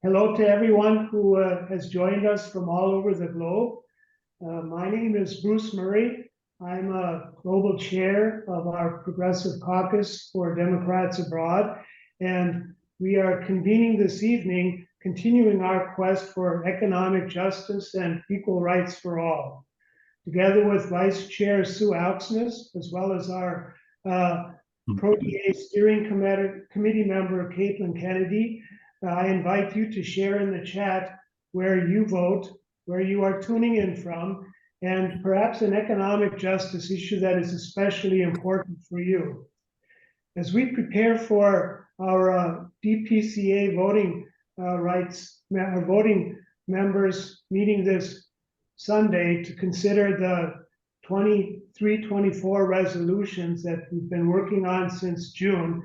Hello to everyone who has joined us from all over the globe. My name is Bruce Murray. I'm a global chair of our Progressive Caucus for Democrats Abroad, and we are convening this evening, continuing our quest for economic justice and equal rights for all. Together with Vice Chair Sue Auxness, as well as our Pro-DA Steering Committee member, Caitlin Kennedy, I invite you to share in the chat where you vote, where you are tuning in from, and perhaps an economic justice issue that is especially important for you. As we prepare for our DPCA voting voting members meeting this Sunday to consider the 23-24 resolutions that we've been working on since June,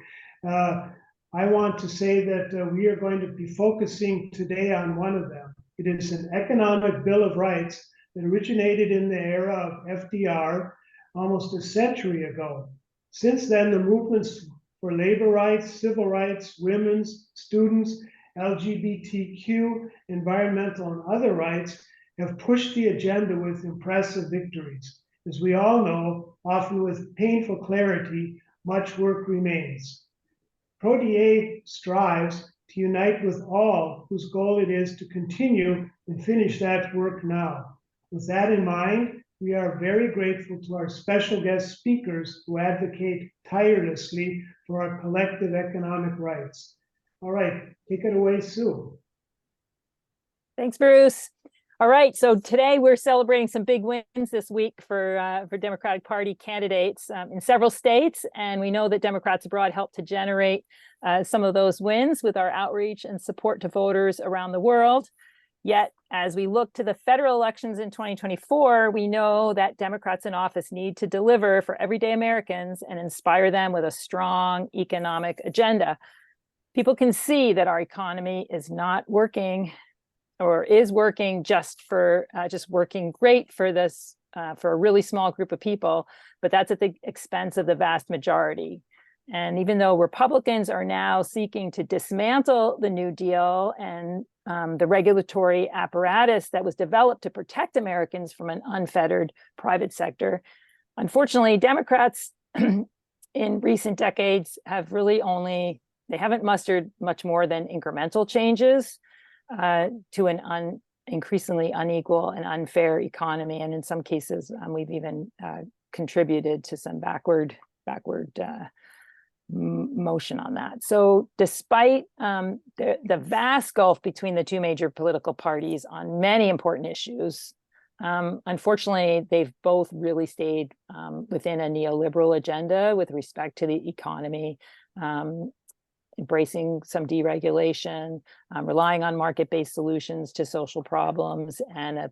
I want to say that we are going to be focusing today on one of them. It is an economic bill of rights that originated in the era of FDR almost a century ago. Since then, the movements for labor rights, civil rights, women's, students, LGBTQ, environmental, and other rights have pushed the agenda with impressive victories. As we all know, often with painful clarity, much work remains. Pro-DA strives to unite with all whose goal it is to continue and finish that work now. With that in mind, we are very grateful to our special guest speakers who advocate tirelessly for our collective economic rights. All right, take it away, Sue. Thanks, Bruce. All right, so today we're celebrating some big wins this week for Democratic Party candidates in several states, and we know that Democrats Abroad helped to generate some of those wins with our outreach and support to voters around the world. Yet, as we look to the federal elections in 2024, we know that Democrats in office need to deliver for everyday Americans and inspire them with a strong economic agenda. People can see that our economy is not working or is working just working great for this for a really small group of people, but that's at the expense of the vast majority. And even though Republicans are now seeking to dismantle the New Deal and the regulatory apparatus that was developed to protect Americans from an unfettered private sector, unfortunately, Democrats in recent decades have really they haven't mustered much more than incremental changes to an increasingly unequal and unfair economy, and in some cases, we've even contributed to some backward motion on that. So, despite the vast gulf between the two major political parties on many important issues, unfortunately, they've both really stayed within a neoliberal agenda with respect to the economy. Embracing some deregulation, relying on market-based solutions to social problems, and a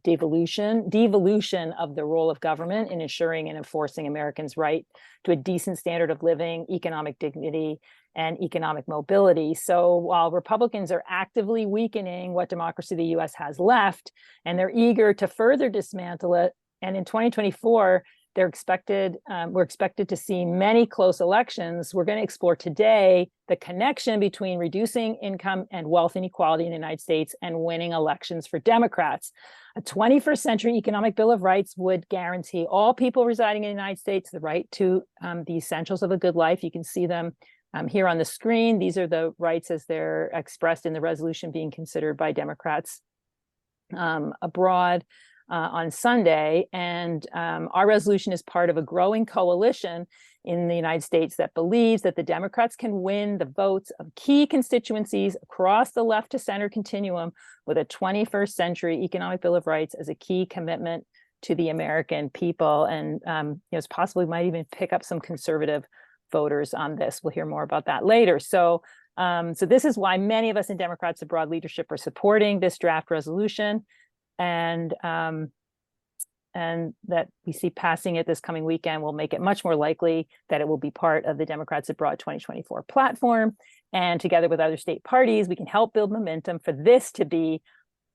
devolution of the role of government in ensuring and enforcing Americans' right to a decent standard of living, economic dignity, and economic mobility. So while Republicans are actively weakening what democracy the U.S. has left, and they're eager to further dismantle it, and in 2024, we're expected to see many close elections. We're going to explore today the connection between reducing income and wealth inequality in the United States and winning elections for Democrats. A 21st century economic bill of rights would guarantee all people residing in the United States the right to the essentials of a good life. You can see them here on the screen. These are the rights as they're expressed in the resolution being considered by Democrats abroad on Sunday, and our resolution is part of a growing coalition in the United States that believes that the Democrats can win the votes of key constituencies across the left to center continuum with a 21st century economic bill of rights as a key commitment to the American people, and it's possibly might even pick up some conservative voters on this. We'll hear more about that later. So this is why many of us in Democrats Abroad leadership are supporting this draft resolution. And that we see passing it this coming weekend will make it much more likely that it will be part of the Democrats Abroad 2024 platform. And together with other state parties, we can help build momentum for this to be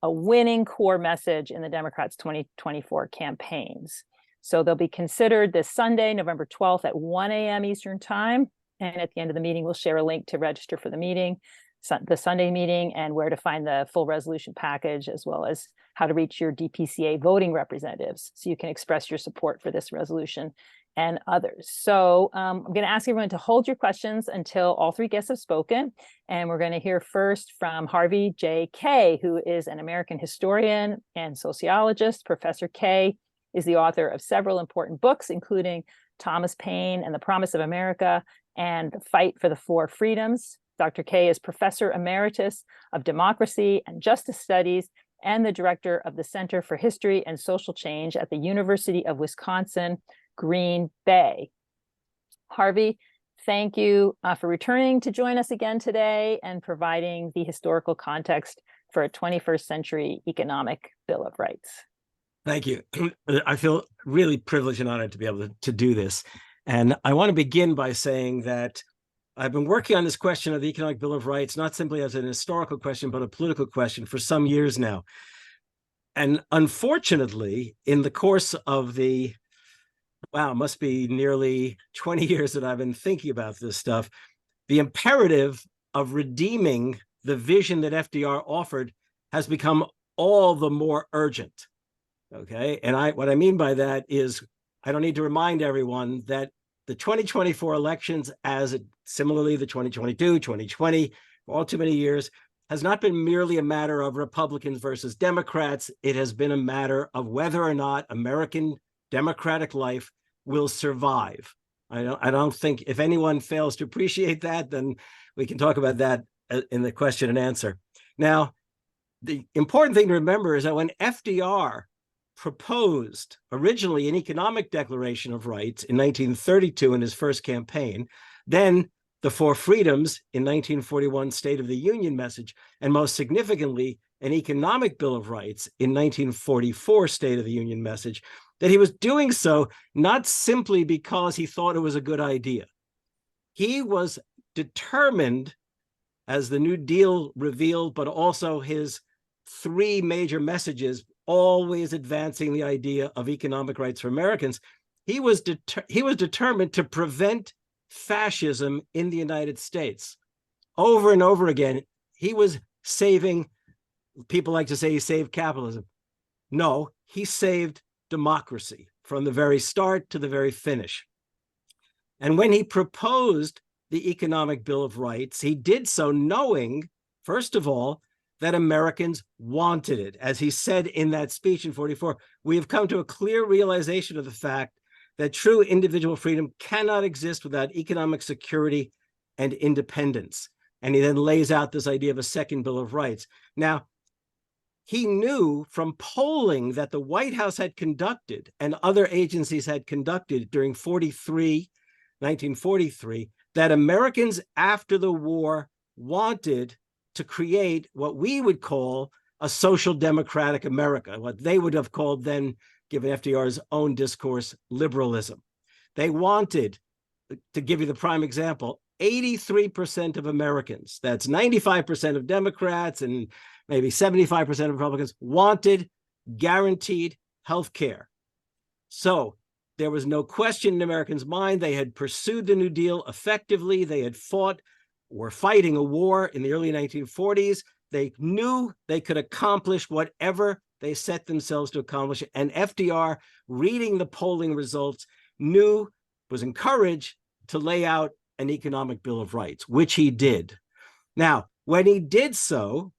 a winning core message in the Democrats' 2024 campaigns. So they'll be considered this Sunday, November 12th at 1 a.m. Eastern Time. And at the end of the meeting, we'll share a link to register for the meeting. the Sunday meeting and where to find the full resolution package, as well as how to reach your DPCA voting representatives so you can express your support for this resolution and others. So I'm going to ask everyone to hold your questions until all three guests have spoken. And we're going to hear first from Harvey J. Kaye, who is an American historian and sociologist. Professor Kaye is the author of several important books, including Thomas Paine and the Promise of America and The Fight for the Four Freedoms. Dr. Kaye is Professor Emeritus of Democracy and Justice Studies and the Director of the Center for History and Social Change at the University of Wisconsin, Green Bay. Harvey, thank you for returning to join us again today and providing the historical context for a 21st century economic Bill of Rights. Thank you. I feel really privileged and honored to be able to do this. And I want to begin by saying that I've been working on this question of the Economic Bill of Rights, not simply as an historical question, but a political question for some years now. And unfortunately, in the course of the, must be nearly 20 years that I've been thinking about this stuff, the imperative of redeeming the vision that FDR offered has become all the more urgent. Okay. And what I mean by that is I don't need to remind everyone that the 2024 elections, as similarly the 2022, 2020, for all too many years, has not been merely a matter of Republicans versus Democrats. It has been a matter of whether or not American democratic life will survive. I don't think if anyone fails to appreciate that, then we can talk about that in the question and answer. Now, the important thing to remember is that when FDR proposed originally an economic declaration of rights in 1932 in his first campaign, then the Four Freedoms in 1941 State of the Union message, and most significantly, an economic Bill of Rights in 1944 State of the Union message, that he was doing so not simply because he thought it was a good idea. He was determined, as the New Deal revealed, but also his three major messages always advancing the idea of economic rights for Americans, he was determined to prevent fascism in the United States. Over and over again, he was saving, people like to say he saved capitalism. No, he saved democracy from the very start to the very finish. And when he proposed the Economic Bill of Rights, he did so knowing, first of all, that Americans wanted it. As he said in that speech in 44, we have come to a clear realization of the fact that true individual freedom cannot exist without economic security and independence. And he then lays out this idea of a second Bill of Rights. Now, he knew from polling that the White House had conducted and other agencies had conducted during 1943, that Americans after the war wanted to create what we would call a social democratic America, what they would have called then, given FDR's own discourse, liberalism. They wanted, to give you the prime example, 83% of Americans, that's 95% of Democrats and maybe 75% of Republicans, wanted guaranteed health care. So there was no question in Americans' mind. They had pursued the New Deal effectively. They had were fighting a war in the early 1940s. They knew they could accomplish whatever they set themselves to accomplish. And FDR, reading the polling results, was encouraged to lay out an economic Bill of Rights, which he did. Now, when he did so,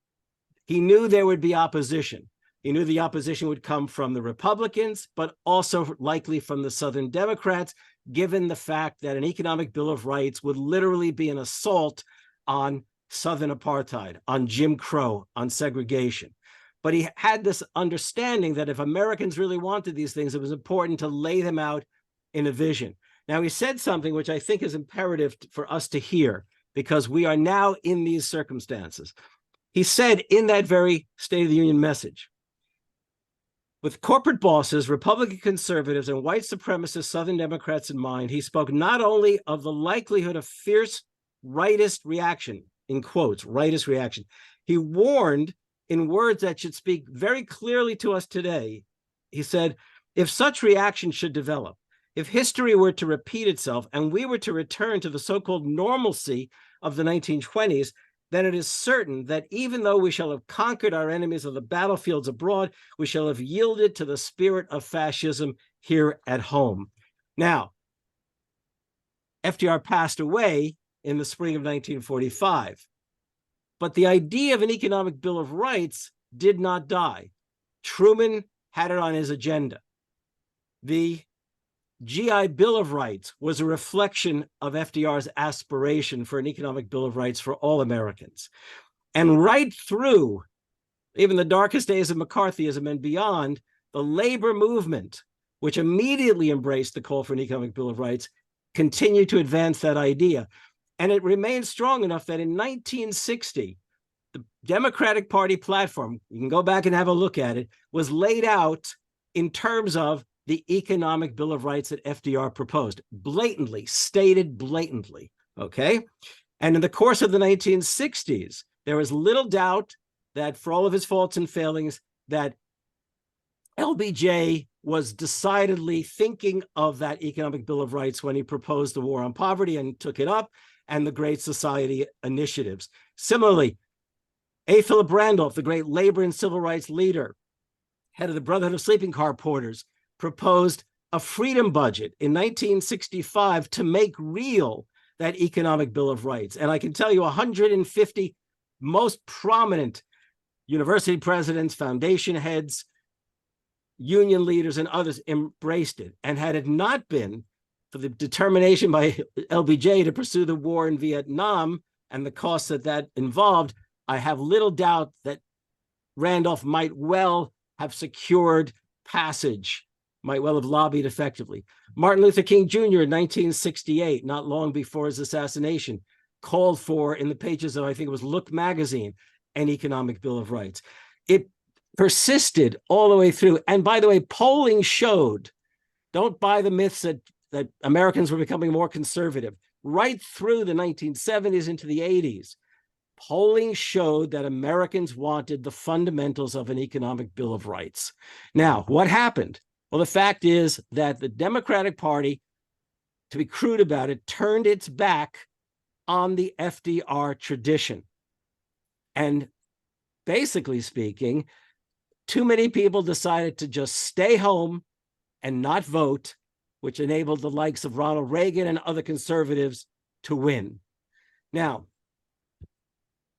he knew there would be opposition. He knew the opposition would come from the Republicans, but also likely from the Southern Democrats, given the fact that an economic Bill of Rights would literally be an assault on Southern apartheid, on Jim Crow, on segregation. But he had this understanding that if Americans really wanted these things, it was important to lay them out in a vision. Now, he said something which I think is imperative for us to hear, because we are now in these circumstances. He said in that very State of the Union message, with corporate bosses, Republican conservatives, and white supremacist Southern Democrats in mind, he spoke not only of the likelihood of fierce rightist reaction, in quotes, rightist reaction. He warned in words that should speak very clearly to us today. He said, if such reaction should develop, if history were to repeat itself and we were to return to the so-called normalcy of the 1920s, then it is certain that even though we shall have conquered our enemies on the battlefields abroad, we shall have yielded to the spirit of fascism here at home. Now, FDR passed away in the spring of 1945, but the idea of an economic Bill of Rights did not die. Truman had it on his agenda. The GI Bill of Rights was a reflection of FDR's aspiration for an economic Bill of Rights for all Americans. And right through even the darkest days of McCarthyism and beyond, the labor movement, which immediately embraced the call for an economic Bill of Rights, continued to advance that idea. And it remained strong enough that in 1960, the Democratic Party platform, you can go back and have a look at it, was laid out in terms of the economic Bill of Rights that FDR proposed, blatantly, stated blatantly, okay? And in the course of the 1960s, there was little doubt that for all of his faults and failings, that LBJ was decidedly thinking of that economic Bill of Rights when he proposed the War on Poverty and took it up, and the Great Society initiatives. Similarly, A. Philip Randolph, the great labor and civil rights leader, head of the Brotherhood of Sleeping Car Porters, proposed a freedom budget in 1965 to make real that economic Bill of Rights. And I can tell you 150 most prominent university presidents, foundation heads, union leaders, and others embraced it. And had it not been for the determination by LBJ to pursue the war in Vietnam and the costs that that involved, I have little doubt that Randolph might well have secured passage, might well have lobbied effectively. Martin Luther King Jr. in 1968, not long before his assassination, called for, in the pages of, I think it was Look magazine, an economic Bill of Rights. It persisted all the way through. And by the way, polling showed, don't buy the myths that Americans were becoming more conservative. Right through the 1970s into the 80s, polling showed that Americans wanted the fundamentals of an economic Bill of Rights. Now, what happened? Well, the fact is that the Democratic Party, to be crude about it, turned its back on the FDR tradition. And basically speaking, too many people decided to just stay home and not vote, which enabled the likes of Ronald Reagan and other conservatives to win. Now,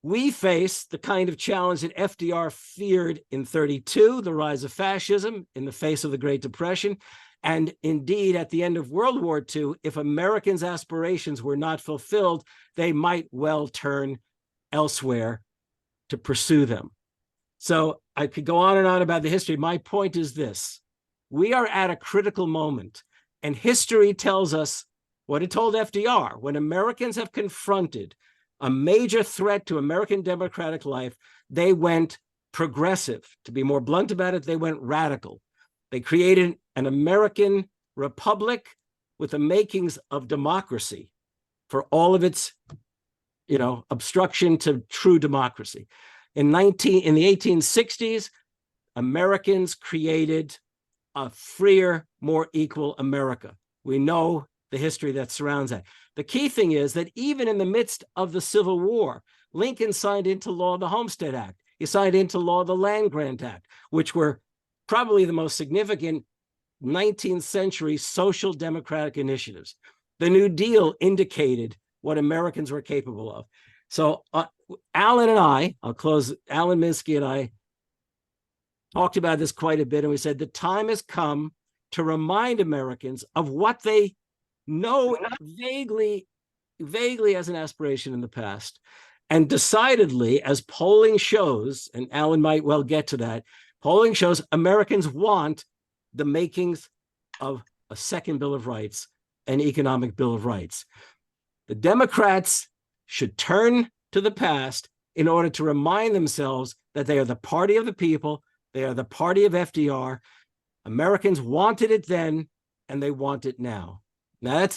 we face the kind of challenge that FDR feared in 1932, the rise of fascism in the face of the Great Depression. And indeed, at the end of World War II, if Americans' aspirations were not fulfilled, they might well turn elsewhere to pursue them. So I could go on and on about the history. My point is this: we are at a critical moment, and history tells us what it told FDR. When Americans have confronted a major threat to American democratic life, they went progressive. To be more blunt about it, they went radical. They created an American republic with the makings of democracy for all of its, obstruction to true democracy. In the 1860s, Americans created a freer, more equal America. We know the history that surrounds that. The key thing is that even in the midst of the Civil War, Lincoln signed into law the Homestead Act. He signed into law the Land Grant Act, which were probably the most significant 19th century social democratic initiatives. The New Deal indicated what Americans were capable of. So Alan and I, I'll close, Alan Minsky and I talked about this quite a bit, and we said the time has come to remind Americans of what they know vaguely as an aspiration in the past. And decidedly, as polling shows, and Alan might well get to that, polling shows Americans want the makings of a second Bill of Rights, an economic Bill of Rights. The Democrats should turn to the past in order to remind themselves that they are the party of the people, they are the party of FDR. Americans wanted it then, and they want it now. Now, that's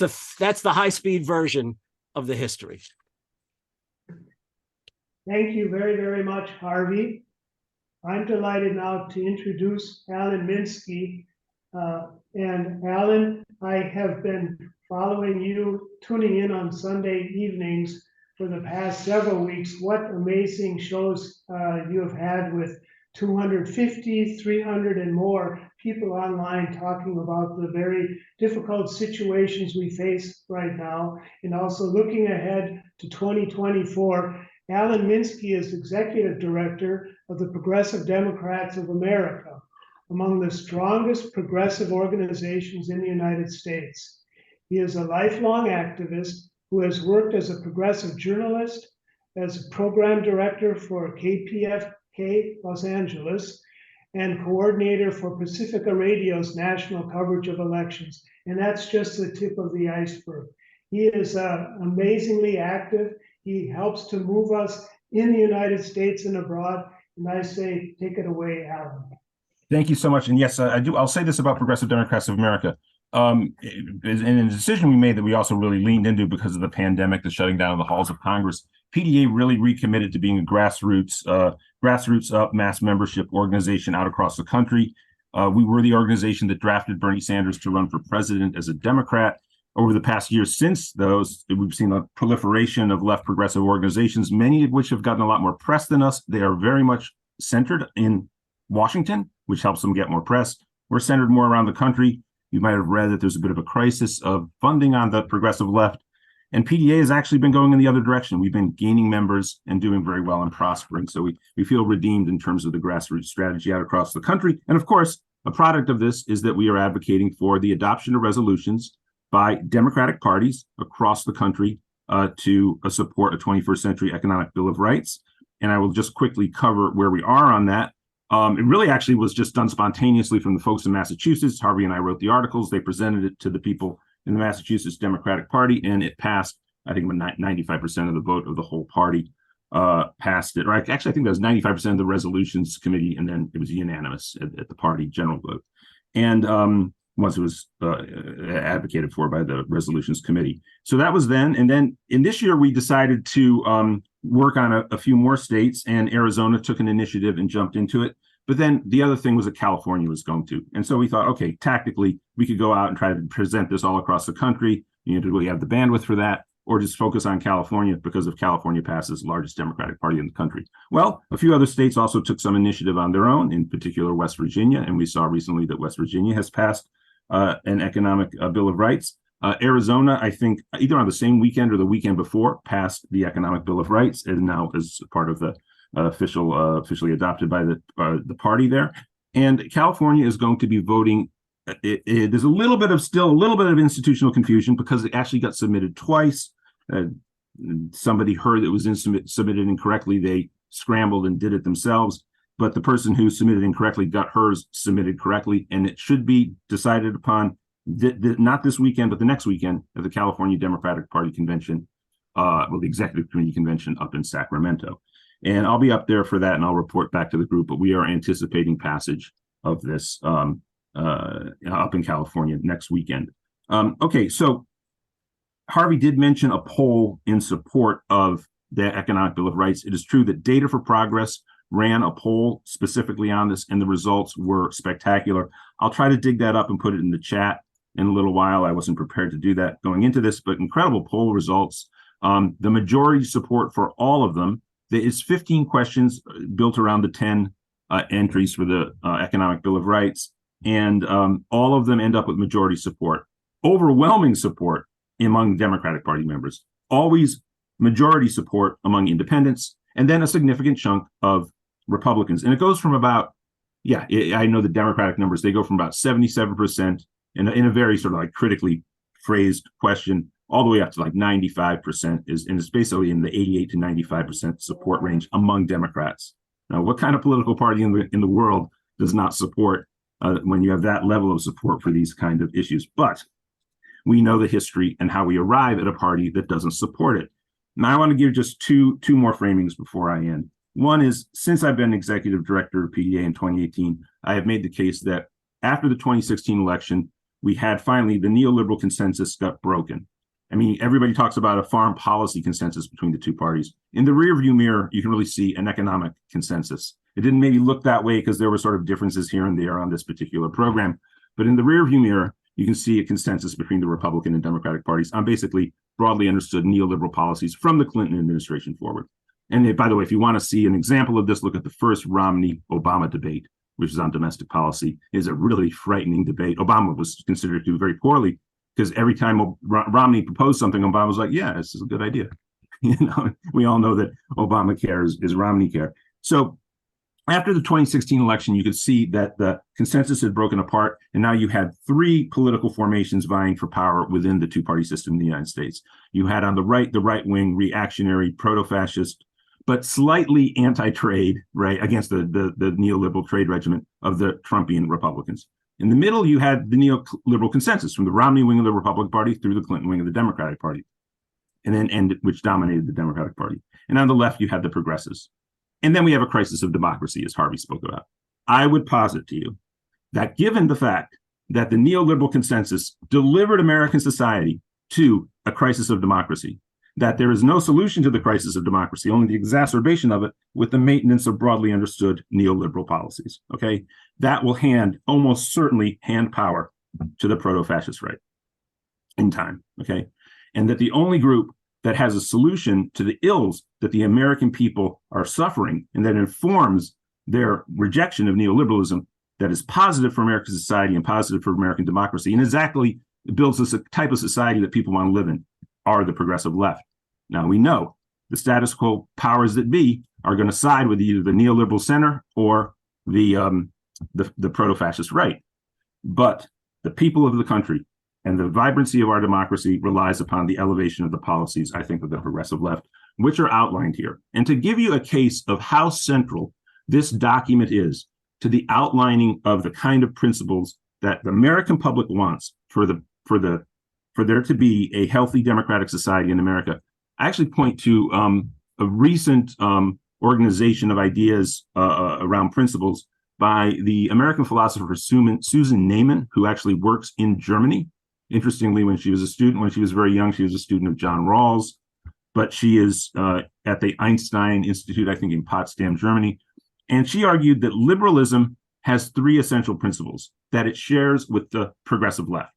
the high-speed version of the history. Thank you very, very much, Harvey. I'm delighted now to introduce Alan Minsky. And Alan, I have been following you, tuning in on Sunday evenings for the past several weeks what amazing shows you have had with 250, 300 and more people online talking about the very difficult situations we face right now, and also looking ahead to 2024. Alan Minsky is Executive Director of the Progressive Democrats of America, among the strongest progressive organizations in the United States. He is a lifelong activist who has worked as a progressive journalist, as a program director for KPFK Los Angeles, and coordinator for Pacifica Radio's national coverage of elections. And that's just the tip of the iceberg. He is amazingly active. He helps to move us in the United States and abroad. And I say, take it away, Alan. Thank you so much. And yes, I do. I'll say this about Progressive Democrats of America. In a decision we made that we also really leaned into because of the pandemic, the shutting down of the halls of Congress, PDA really recommitted to being a grassroots up mass membership organization out across the country. We were the organization that drafted Bernie Sanders to run for president as a Democrat. Over the past years since those, we've seen a proliferation of left progressive organizations, many of which have gotten a lot more press than us. They are very much centered in Washington, which helps them get more press. We're centered more around the country. You might have read that there's a bit of a crisis of funding on the progressive left. And PDA has actually been going in the other direction. We've been gaining members and doing very well and prospering. So we feel redeemed in terms of the grassroots strategy out across the country. And of course, a product of this is that we are advocating for the adoption of resolutions by Democratic parties across the country to support a 21st century economic bill of rights. And I will just quickly cover where we are on that. It really actually was just done spontaneously from the folks in Massachusetts. Harvey and I wrote the articles. They presented it to the people in the Massachusetts Democratic Party, and it passed. I think 95% of the vote of the whole party passed it. Or actually, I think that was 95% of the resolutions committee, and then it was unanimous at the party general vote. And once it was advocated for by the resolutions committee. So that was then. And then in this year, we decided to work on a few more states, and Arizona took an initiative and jumped into it. But then the other thing was that California was going to. And so we thought, okay, tactically, we could go out and try to present this all across the country. You know, do we have the bandwidth for that? Or just focus on California because if California passes, the largest Democratic Party in the country. Well, a few other states also took some initiative on their own, in particular West Virginia. And we saw recently that West Virginia has passed an economic Bill of Rights. Arizona, I think, either on the same weekend or the weekend before, passed the Economic Bill of Rights, and now is part of the officially adopted by the party there. And California is going to be voting. There's still a little bit of institutional confusion because it actually got submitted twice. Somebody heard it was submitted incorrectly. They scrambled and did it themselves. But the person who submitted incorrectly got hers submitted correctly, and it should be decided upon not this weekend, but the next weekend at the California Democratic Party convention, the Executive Committee convention up in Sacramento. And I'll be up there for that, and I'll report back to the group. But we are anticipating passage of this up in California next weekend. Okay, so Harvey did mention a poll in support of the Economic Bill of Rights. It is true that Data for Progress ran a poll specifically on this, and the results were spectacular. I'll try to dig that up and put it in the chat in a little while. I wasn't prepared to do that going into this, but incredible poll results. The majority support for all of them. There is 15 questions built around the 10 entries for the Economic Bill of Rights, and all of them end up with majority support. Overwhelming support among Democratic Party members, always majority support among independents, and then a significant chunk of Republicans. And it goes from about, I know the Democratic numbers, they go from about 77% in a very sort of like critically phrased question, all the way up to like 95% and it's basically in the 88 to 95% support range among Democrats. Now, what kind of political party in the world does not support when you have that level of support for these kind of issues? But we know the history and how we arrive at a party that doesn't support it. Now, I want to give just two more framings before I end. One is, since I've been executive director of PDA in 2018, I have made the case that after the 2016 election, we had finally the neoliberal consensus got broken. I mean, everybody talks about a foreign policy consensus between the two parties. In the rearview mirror, you can really see an economic consensus. It didn't maybe look that way because there were sort of differences here and there on this particular program. But in the rearview mirror, you can see a consensus between the Republican and Democratic parties on basically broadly understood neoliberal policies from the Clinton administration forward. And by the way, if you want to see an example of this, look at the first Romney-Obama debate, which is on domestic policy. It is a really frightening debate. Obama was considered to do very poorly because every time Romney proposed something, Obama was like, yeah, this is a good idea. We all know that Obamacare is Romney care. So after the 2016 election, you could see that the consensus had broken apart, and now you had three political formations vying for power within the two-party system in the United States. You had on the right-wing reactionary proto-fascist, but slightly anti-trade, right, against the neoliberal trade regimen of the Trumpian Republicans. In the middle, you had the neoliberal consensus from the Romney wing of the Republican Party through the Clinton wing of the Democratic Party, and which dominated the Democratic Party. And on the left, you had the progressives. And then we have a crisis of democracy, as Harvey spoke about. I would posit to you that given the fact that the neoliberal consensus delivered American society to a crisis of democracy, that there is no solution to the crisis of democracy, only the exacerbation of it with the maintenance of broadly understood neoliberal policies, okay? That will almost certainly hand power to the proto-fascist right in time, okay? And that the only group that has a solution to the ills that the American people are suffering and that informs their rejection of neoliberalism that is positive for American society and positive for American democracy and exactly builds us a type of society that people want to live in are the progressive left. Now, we know the status quo powers that be are going to side with either the neoliberal center or the proto-fascist right. But the people of the country and the vibrancy of our democracy relies upon the elevation of the policies, I think, of the progressive left, which are outlined here. And to give you a case of how central this document is to the outlining of the kind of principles that the American public wants for there to be a healthy democratic society in America, I actually point to a recent organization of ideas around principles by the American philosopher Susan Naiman, who actually works in Germany. Interestingly, when she was very young, she was a student of John Rawls, but she is at the Einstein Institute, I think in Potsdam, Germany. And she argued that liberalism has three essential principles that it shares with the progressive left.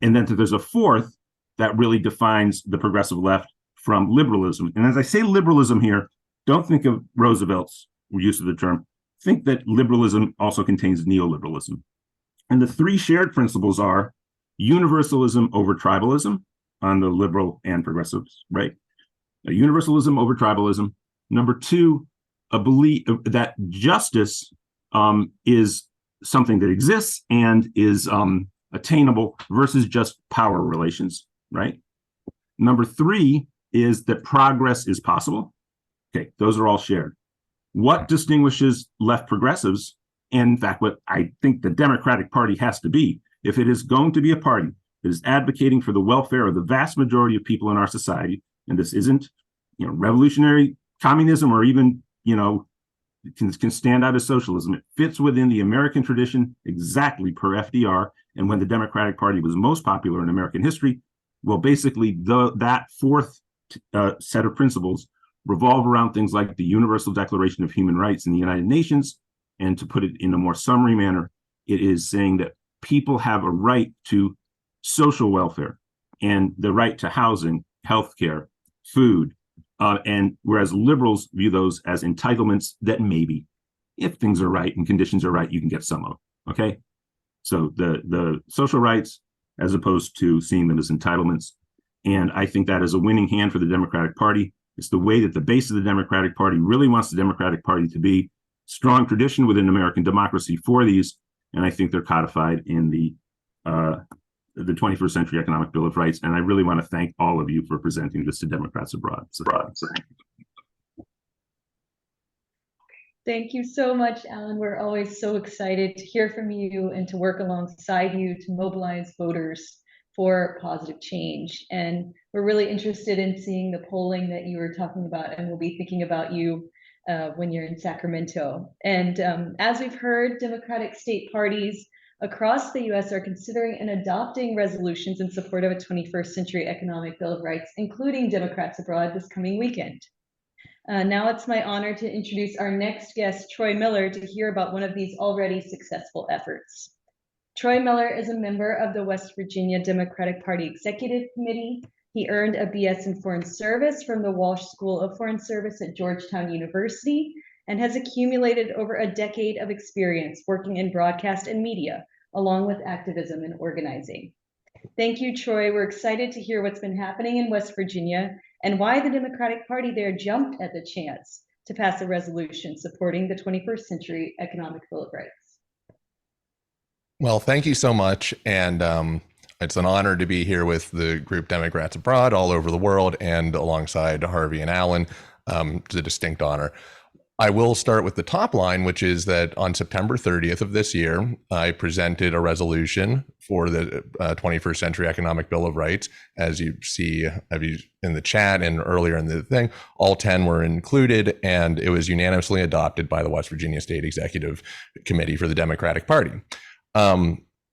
And then there's a fourth that really defines the progressive left from liberalism. And as I say liberalism here, don't think of Roosevelt's use of the term. Think that liberalism also contains neoliberalism. And the three shared principles are universalism over tribalism on the liberal and progressives, right? A universalism over tribalism. Number two, a belief that justice is something that exists and is attainable versus just power relations, right? Number three is that progress is possible. Okay, those are all shared. What distinguishes left progressives, and in fact, what I think the Democratic Party has to be, if it is going to be a party that is advocating for the welfare of the vast majority of people in our society, and this isn't, revolutionary communism or even, can stand out as socialism. It fits within the American tradition exactly per FDR. And when the Democratic Party was most popular in American history, well, basically that fourth set of principles revolve around things like the Universal Declaration of Human Rights in the United Nations. And to put it in a more summary manner, it is saying that people have a right to social welfare and the right to housing, healthcare, food, and whereas liberals view those as entitlements that maybe, if things are right and conditions are right, you can get some of. Okay, so the social rights as opposed to seeing them as entitlements, and I think that is a winning hand for the Democratic Party. It's the way that the base of the Democratic Party really wants the Democratic Party to be. Strong tradition within American democracy for these, and I think they're codified in the 21st Century Economic Bill of Rights. And I really want to thank all of you for presenting this to Democrats abroad. Thank you so much, Alan. We're always so excited to hear from you and to work alongside you to mobilize voters for positive change. And we're really interested in seeing the polling that you were talking about, and we'll be thinking about you when you're in Sacramento. And as we've heard, Democratic state parties across the US are considering and adopting resolutions in support of a 21st Century Economic Bill of Rights, including Democrats abroad this coming weekend. Now it's my honor to introduce our next guest, Troy Miller, to hear about one of these already successful efforts. Troy Miller is a member of the West Virginia Democratic Party Executive Committee. He earned a BS in Foreign Service from the Walsh School of Foreign Service at Georgetown University and has accumulated over a decade of experience working in broadcast and media, along with activism and organizing. Thank you, Troy. We're excited to hear what's been happening in West Virginia and why the Democratic Party there jumped at the chance to pass a resolution supporting the 21st Century Economic Bill of Rights. Well, thank you so much. And it's an honor to be here with the group Democrats Abroad all over the world and alongside Harvey and Alan. It's a distinct honor. I will start with the top line, which is that on September 30th of this year, I presented a resolution for the 21st Century Economic Bill of Rights. As you see in the chat and earlier in the thing, all 10 were included, and it was unanimously adopted by the West Virginia State Executive Committee for the Democratic Party.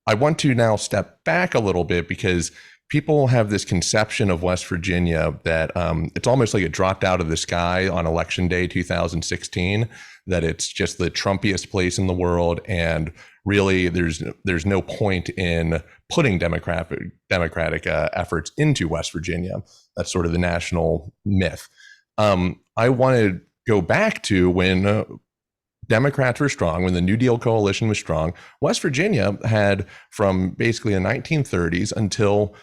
I want to now step back a little bit because people have this conception of West Virginia that it's almost like it dropped out of the sky on Election Day 2016, that it's just the Trumpiest place in the world, and really there's no point in putting democratic efforts into West Virginia. That's sort of the national myth. I want to go back to when Democrats were strong, when the New Deal coalition was strong. West Virginia had, from basically the 1930s until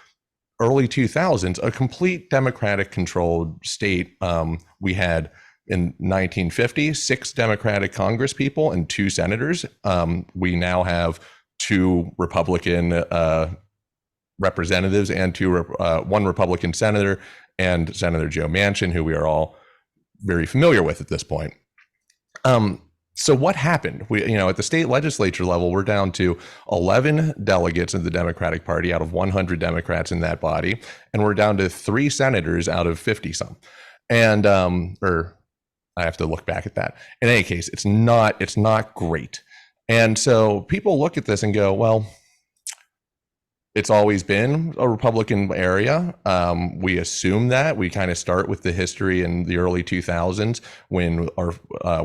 early 2000s, a complete Democratic controlled state. We had in 1950, 6 Democratic Congress people and 2 senators. We now have 2 Republican representatives and 1 Republican senator, and Senator Joe Manchin, who we are all very familiar with at this point. So what happened? At the state legislature level, we're down to 11 delegates of the Democratic Party out of 100 Democrats in that body, and we're down to 3 senators out of 50 some. And or I have to look back at that. In any case, it's not great. And so people look at this and go, well, it's always been a Republican area. We assume that. We kind of start with the history in the early 2000s when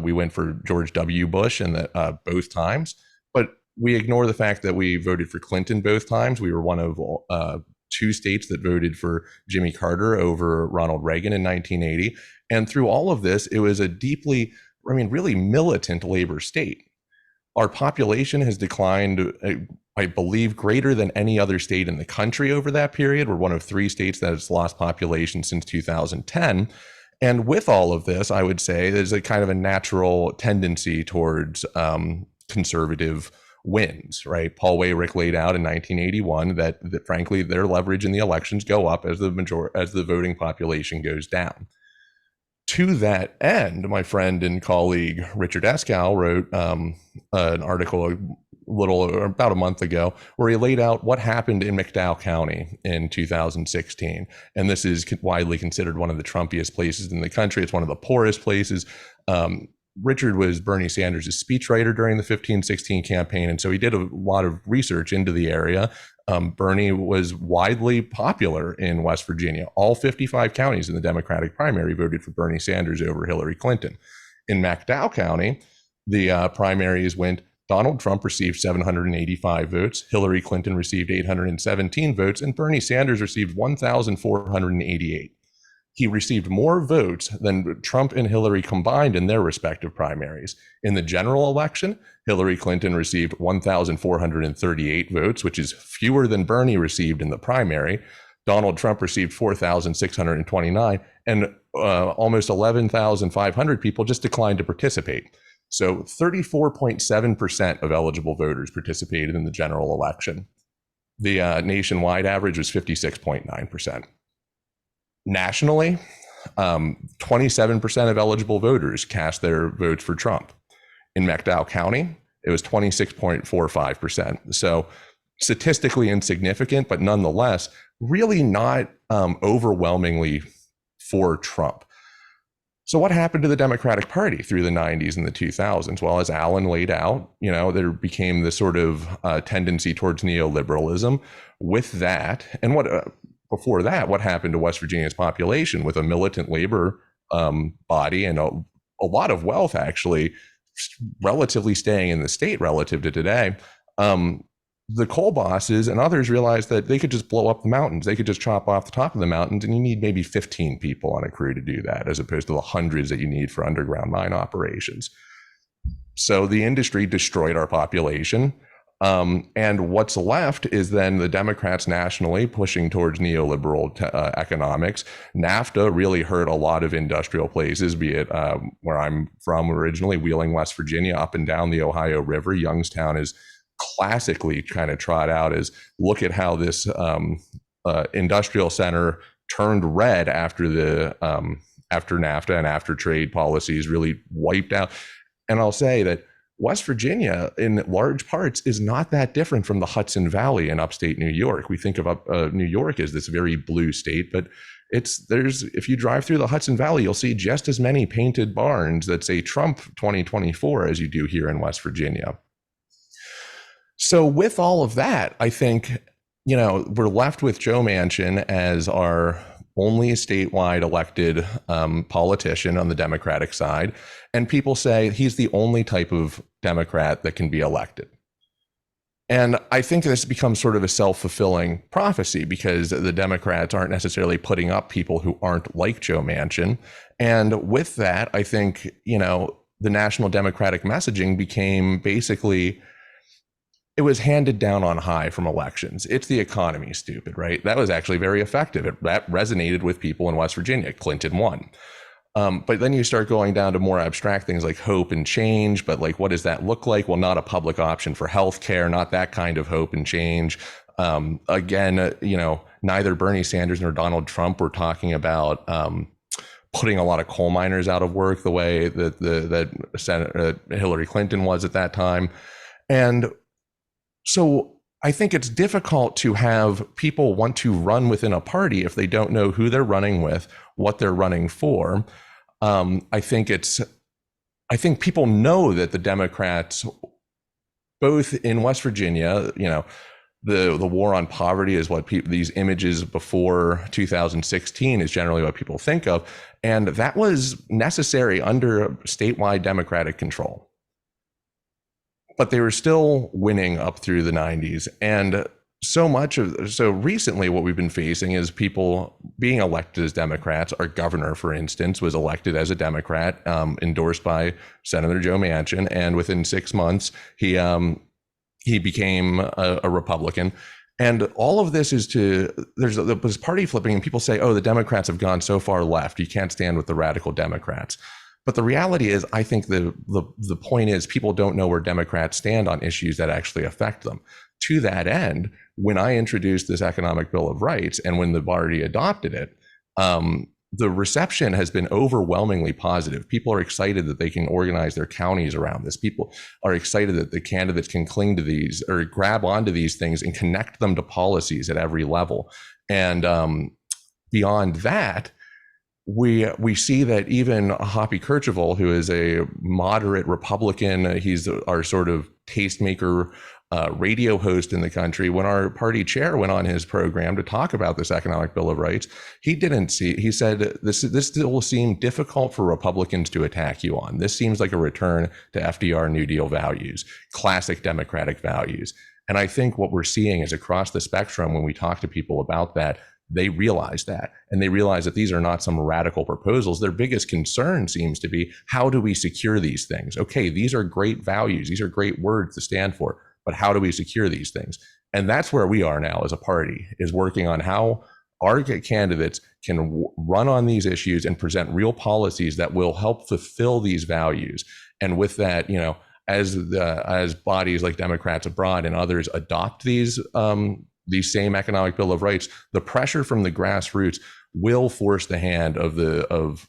we went for George W. Bush and both times. But we ignore the fact that we voted for Clinton both times. We were one of 2 states that voted for Jimmy Carter over Ronald Reagan in 1980. And through all of this, it was a really militant labor state. Our population has declined, I believe, greater than any other state in the country over that period. We're one of 3 states that has lost population since 2010. And with all of this, I would say there's a kind of a natural tendency towards conservative wins, right? Paul Weyrich laid out in 1981 that frankly, their leverage in the elections go up as the voting population goes down. To that end, my friend and colleague Richard Eskow wrote an article about a month ago where he laid out what happened in McDowell County in 2016. And this is widely considered one of the Trumpiest places in the country. It's one of the poorest places. Richard was Bernie Sanders' speechwriter during the 15-16 campaign, and so he did a lot of research into the area. Bernie was widely popular in West Virginia. All 55 counties in the Democratic primary voted for Bernie Sanders over Hillary Clinton. In McDowell County, the primaries went Donald Trump received 785 votes, Hillary Clinton received 817 votes, and Bernie Sanders received 1,488. He received more votes than Trump and Hillary combined in their respective primaries. In the general election, Hillary Clinton received 1,438 votes, which is fewer than Bernie received in the primary. Donald Trump received 4,629, and almost 11,500 people just declined to participate. So 34.7% of eligible voters participated in the general election. The nationwide average was 56.9%. Nationally, 27% of eligible voters cast their votes for Trump. In McDowell County, it was 26.45%. So statistically insignificant, but nonetheless, really not overwhelmingly for Trump. So what happened to the Democratic Party through the 90s and the 2000s? Well, as Alan laid out, there became this sort of tendency towards neoliberalism. With that, and before that, what happened to West Virginia's population with a militant labor body and a lot of wealth actually relatively staying in the state relative to today? the coal bosses and others realized that they could just blow up the mountains. They could just chop off the top of the mountains, and you need maybe 15 people on a crew to do that, as opposed to the hundreds that you need for underground mine operations. So the industry destroyed our population. And what's left is then the Democrats nationally pushing towards neoliberal economics. NAFTA really hurt a lot of industrial places, be it where I'm from originally, Wheeling, West Virginia, up and down the Ohio River. Youngstown is classically kind of trot out as, look at how this industrial center turned red after the after NAFTA and after trade policies really wiped out. And I'll say that West Virginia, in large parts, is not that different from the Hudson Valley in upstate New York. We think of New York as this very blue state, but if you drive through the Hudson Valley, you'll see just as many painted barns that say Trump 2024 as you do here in West Virginia. So with all of that, I think, we're left with Joe Manchin as our only statewide elected politician on the Democratic side. And people say he's the only type of Democrat that can be elected. And I think this becomes sort of a self-fulfilling prophecy, because the Democrats aren't necessarily putting up people who aren't like Joe Manchin. And with that, I think, the national Democratic messaging became basically, it was handed down on high from elections. It's the economy, stupid, right? That was actually very effective. That resonated with people in West Virginia. Clinton won. But then you start going down to more abstract things like hope and change. But like, what does that look like? Well, not a public option for healthcare, not that kind of hope and change. Again, neither Bernie Sanders nor Donald Trump were talking about putting a lot of coal miners out of work the way that Senator Hillary Clinton was at that time. And so I think it's difficult to have people want to run within a party if they don't know who they're running with, what they're running for. I think people know that the Democrats, both in West Virginia, the war on poverty is what these images before 2016 is generally what people think of. And that was necessary under statewide Democratic control. But they were still winning up through the 90s. And so recently what we've been facing is people being elected as Democrats. Our governor, for instance, was elected as a Democrat, endorsed by Senator Joe Manchin. And within 6 months, he became a Republican. And all of this is there's party flipping, and people say, oh, the Democrats have gone so far left, you can't stand with the radical Democrats. But the reality is, I think the point is people don't know where Democrats stand on issues that actually affect them. To that end, when I introduced this economic Bill of Rights and when the party adopted it, the reception has been overwhelmingly positive. People are excited that they can organize their counties around this. People are excited that the candidates can cling to these or grab onto these things and connect them to policies at every level. And beyond that, we see that even Hoppy Kercheval, who is a moderate Republican, he's our sort of tastemaker radio host in the country. When our party chair went on his program to talk about this economic Bill of Rights, he said, this will seem difficult for Republicans to attack you on. This seems like a return to FDR New Deal values, classic Democratic values. And I think what we're seeing is across the spectrum, when we talk to people about that, they realize that, and they realize that these are not some radical proposals. Their biggest concern seems to be, how do we secure these things? Okay, these are great values. These are great words to stand for, but how do we secure these things? And that's where we are now as a party, is working on how our candidates can run on these issues and present real policies that will help fulfill these values. And with that, as bodies like Democrats Abroad and others adopt these same economic Bill of Rights, the pressure from the grassroots will force the hand of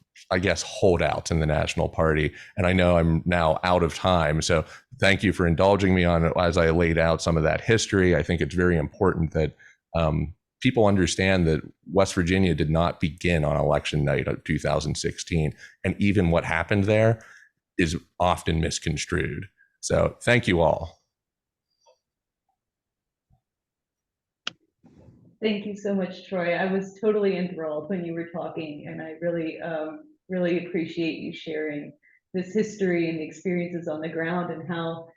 holdouts in the national party. And I know I'm now out of time, so thank you for indulging me on it as I laid out some of that history. I think it's very important that people understand that West Virginia did not begin on election night of 2016. And even what happened there is often misconstrued. So thank you all. Thank you so much, Troy. I was totally enthralled when you were talking, and I really appreciate you sharing this history and the experiences on the ground, and how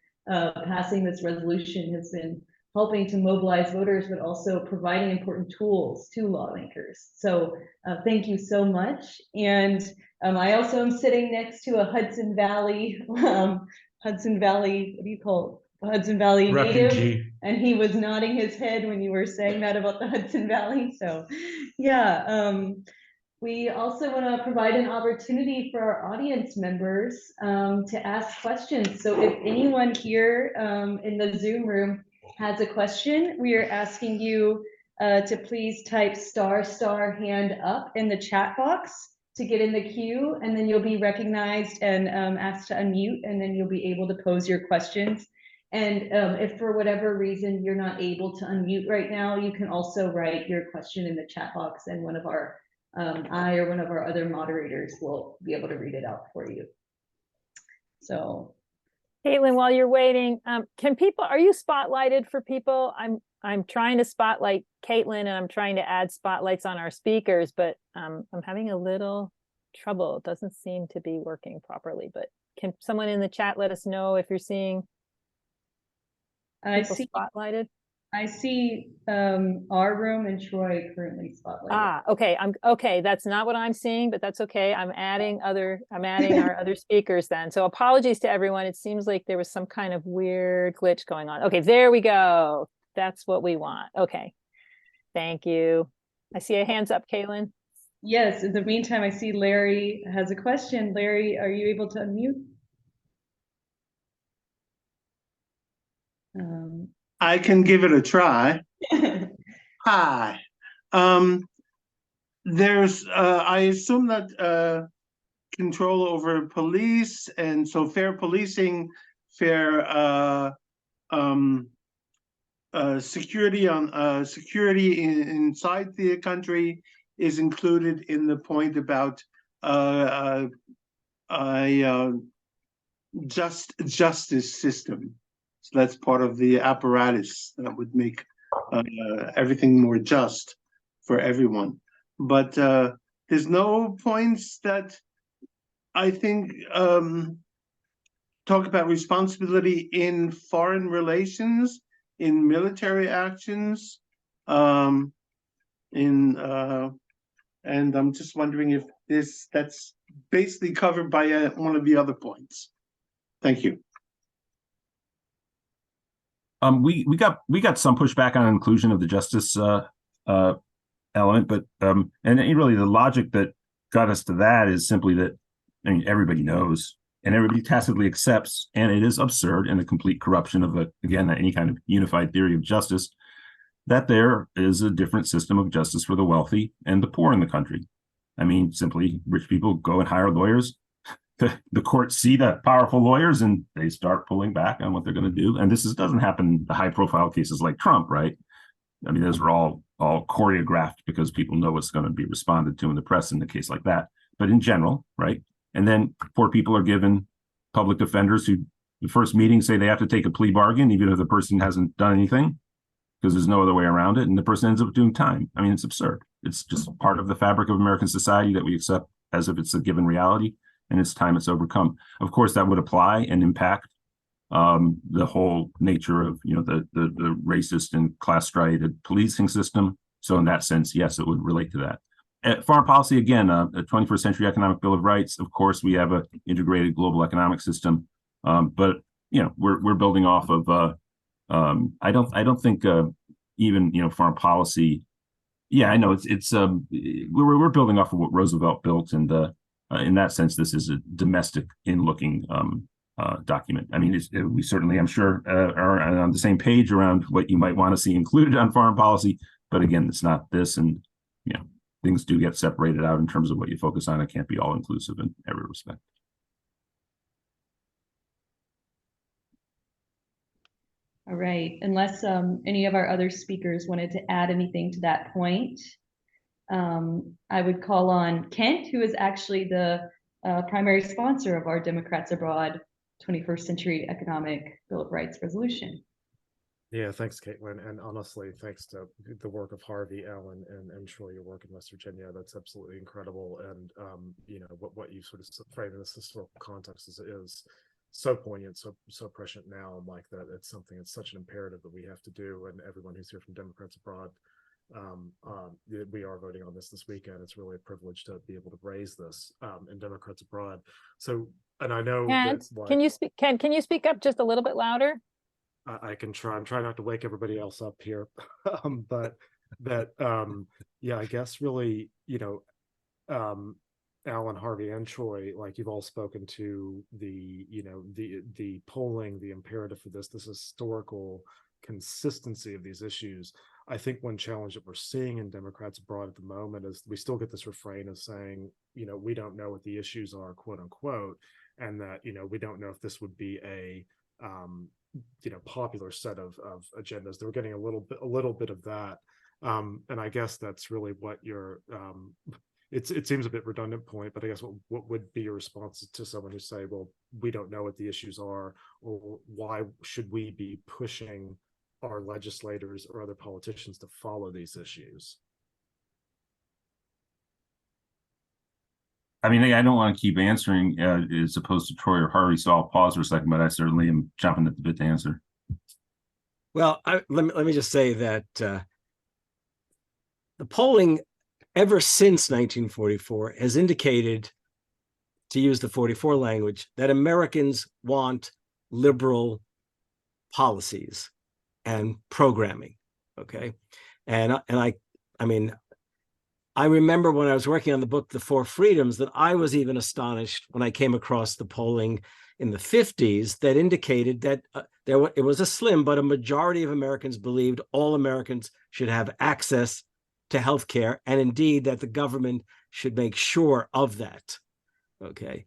passing this resolution has been helping to mobilize voters, but also providing important tools to lawmakers. So thank you so much. And I also am sitting next to a Hudson Valley, what do you call it? Hudson Valley native, and he was nodding his head when you were saying that about the Hudson Valley. So yeah, we also want to provide an opportunity for our audience members to ask questions. So if anyone here in the Zoom room has a question, we are asking you to please type * hand up in the chat box to get in the queue, and then you'll be recognized and asked to unmute, and then you'll be able to pose your questions. And if for whatever reason you're not able to unmute right now, you can also write your question in the chat box, and one of our I or one of our other moderators will be able to read it out for you. So, Caitlin, while you're waiting, are you spotlighted for people? I'm trying to spotlight Caitlin, and I'm trying to add spotlights on our speakers, but I'm having a little trouble. It doesn't seem to be working properly, but can someone in the chat let us know if you're seeing people spotlighted? I see our room and Troy currently spotlighted. Okay. That's not what I'm seeing, but that's okay. I'm adding our other speakers then. So apologies to everyone. It seems like there was some kind of weird glitch going on. Okay, there we go. That's what we want. Okay. Thank you. I see a hands up, Caitlin. Yes, in the meantime, I see Larry has a question. Larry, are you able to unmute? I can give it a try. Hi. There's, I assume that control over police, and so fair policing, fair security inside the country is included in the point about justice system. So that's part of the apparatus that would make everything more just for everyone. But there's no points that I think talk about responsibility in foreign relations, in military actions, and I'm just wondering if that's basically covered by one of the other points. Thank you. We got some pushback on inclusion of the justice element, but and really the logic that got us to that is simply that, I mean, everybody knows and everybody tacitly accepts, and it is absurd and a complete corruption of again any kind of unified theory of justice, that there is a different system of justice for the wealthy and the poor in the country. I mean, simply rich people go and hire lawyers. The courts see the powerful lawyers and they start pulling back on what they're going to do. And this doesn't happen in the high profile cases like Trump, right? I mean, those were all choreographed because people know what's going to be responded to in the press in a case like that. But in general, right? And then poor people are given public defenders who the first meeting say they have to take a plea bargain, even if the person hasn't done anything, because there's no other way around it. And the person ends up doing time. I mean, it's absurd. It's just part of the fabric of American society that we accept as if it's a given reality. And it's time it's overcome. Of course, that would apply and impact the whole nature of the racist and class-striated policing system. So in that sense, yes, it would relate to that. Foreign policy, again, a 21st century economic bill of rights. Of course, we have an integrated global economic system, but we're building off of. I don't think even foreign policy. Yeah, I know it's we're building off of what Roosevelt built, and in that sense, this is a domestic in-looking document. I mean, we certainly, I'm sure, are on the same page around what you might want to see included on foreign policy. But again, it's not this, and things do get separated out in terms of what you focus on. It can't be all inclusive in every respect. All right. Unless any of our other speakers wanted to add anything to that point, I would call on Kent, who is actually the primary sponsor of our Democrats Abroad 21st Century Economic Bill of Rights resolution. Yeah, thanks, Caitlin. And honestly, thanks to the work of Harvey, Ellen, and Troy, your work in West Virginia. That's absolutely incredible. And, what you sort of frame in this historical context is so poignant, so prescient now, like that it's something, it's such an imperative that we have to do. And everyone who's here from Democrats Abroad, we are voting on this weekend. It's really a privilege to be able to raise this in Democrats Abroad. So, and I know And that, like, can you speak, can you speak up just a little bit louder? I can try. I'm trying not to wake everybody else up here, but that, yeah, I guess really, Alan, Harvey, and Troy, like you've all spoken to the, the polling, the imperative for this historical consistency of these issues. I think one challenge that we're seeing in Democrats Abroad at the moment is we still get this refrain of saying, we don't know what the issues are, quote unquote, and that, we don't know if this would be a, popular set of agendas. They're getting a little bit of that. And I guess that's really what you're, it seems a bit redundant point, but I guess what would be your response to someone who say, well, we don't know what the issues are, or why should we be pushing our legislators or other politicians to follow these issues? I mean, I don't want to keep answering as opposed to Troy or Harvey, so I'll pause for a second, but I certainly am jumping at the bit to answer. Well, let me just say that the polling ever since 1944 has indicated, to use the 44 language, that Americans want liberal policies and programming. Okay. And I mean, I remember when I was working on the book, The Four Freedoms, that I was even astonished when I came across the polling in the 50s that indicated that it was a slim, but a majority of Americans believed all Americans should have access to healthcare, and indeed that the government should make sure of that. Okay.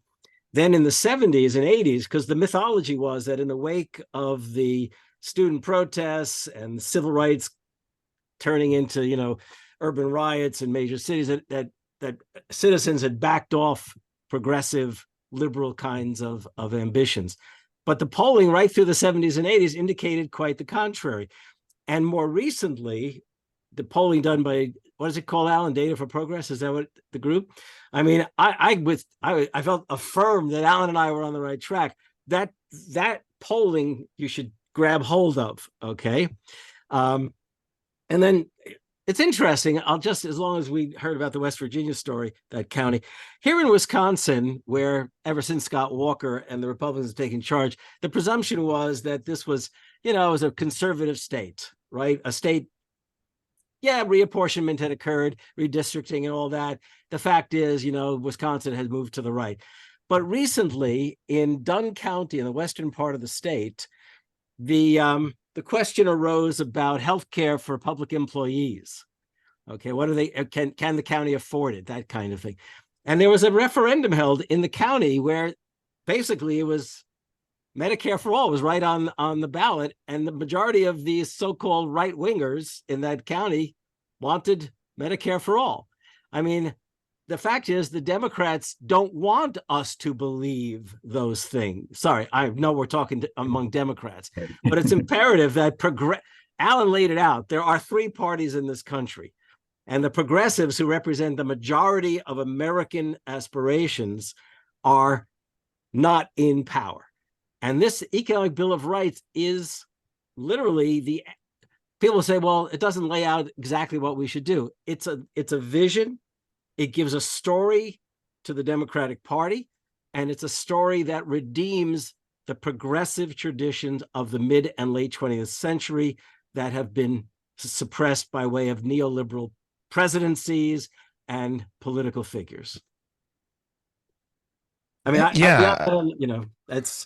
Then in the 70s and 80s, because the mythology was that in the wake of the student protests and civil rights turning into, urban riots in major cities, that citizens had backed off progressive liberal kinds of ambitions. But the polling right through the 70s and 80s indicated quite the contrary. And more recently, the polling done by, what is it called, Alan? Data for Progress? Is that what the group? I mean, I felt affirmed that Alan and I were on the right track. That polling you should grab hold of, okay? And then it's interesting, as long as we heard about the West Virginia story, that county. Here in Wisconsin, where ever since Scott Walker and the Republicans have taken charge, the presumption was that this was, it was a conservative state, right? A state, reapportionment had occurred, redistricting and all that. The fact is, Wisconsin has moved to the right. But recently in Dunn County, in the western part of the state, the question arose about healthcare for public employees. Okay, what are they? Can the county afford it? That kind of thing. And there was a referendum held in the county where basically it was Medicare for all was right on the ballot, and the majority of these so-called right-wingers in that county wanted Medicare for all. I mean, the fact is the Democrats don't want us to believe those things. Sorry, I know we're talking among Democrats, but it's imperative that Alan laid it out. There are three parties in this country, and the progressives, who represent the majority of American aspirations, are not in power. And this Economic Bill of Rights is literally people say, well, it doesn't lay out exactly what we should do. It's a vision. It gives a story to the Democratic Party, and it's a story that redeems the progressive traditions of the mid and late 20th century that have been suppressed by way of neoliberal presidencies and political figures. I mean, that's.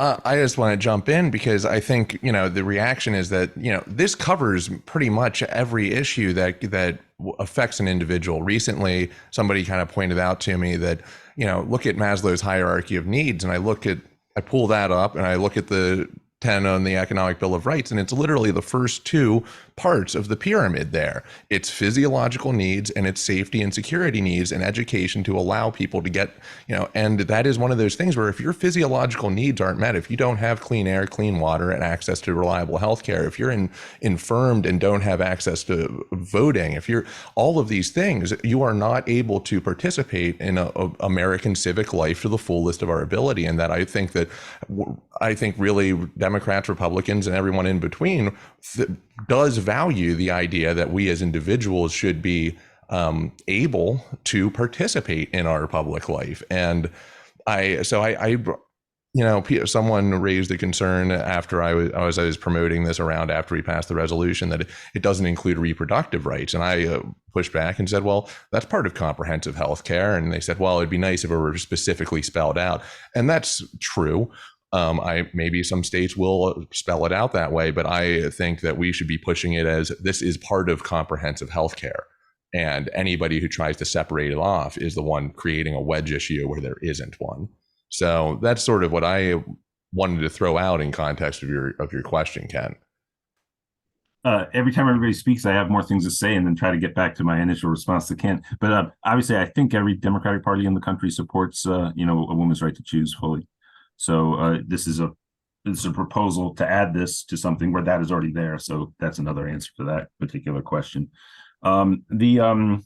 I just want to jump in because I think, the reaction is that, this covers pretty much every issue that affects an individual. Recently, somebody kind of pointed out to me that, look at Maslow's hierarchy of needs. And I pull that up and I look at the 10 on the Economic Bill of Rights, and it's literally the first two parts of the pyramid there. It's physiological needs and it's safety and security needs and education to allow people to get, and that is one of those things where if your physiological needs aren't met, if you don't have clean air, clean water, and access to reliable healthcare, if you're infirmed and don't have access to voting, if you're all of these things, you are not able to participate in a American civic life to the fullest of our ability. And that I think really Democrats, Republicans, and everyone in between does value the idea that we as individuals should be able to participate in our public life. And someone raised a concern after I was promoting this around after we passed the resolution that it doesn't include reproductive rights. And I pushed back and said, well, that's part of comprehensive health care. And they said, well, it'd be nice if it were specifically spelled out. And that's true. Maybe some states will spell it out that way, but I think that we should be pushing it as this is part of comprehensive health care. And anybody who tries to separate it off is the one creating a wedge issue where there isn't one. So that's sort of what I wanted to throw out in context of your question, Ken. Every time everybody speaks, I have more things to say and then try to get back to my initial response to Ken. But obviously, I think every Democratic Party in the country supports, a woman's right to choose fully. So this is a proposal to add this to something where that is already there. So that's another answer to that particular question. The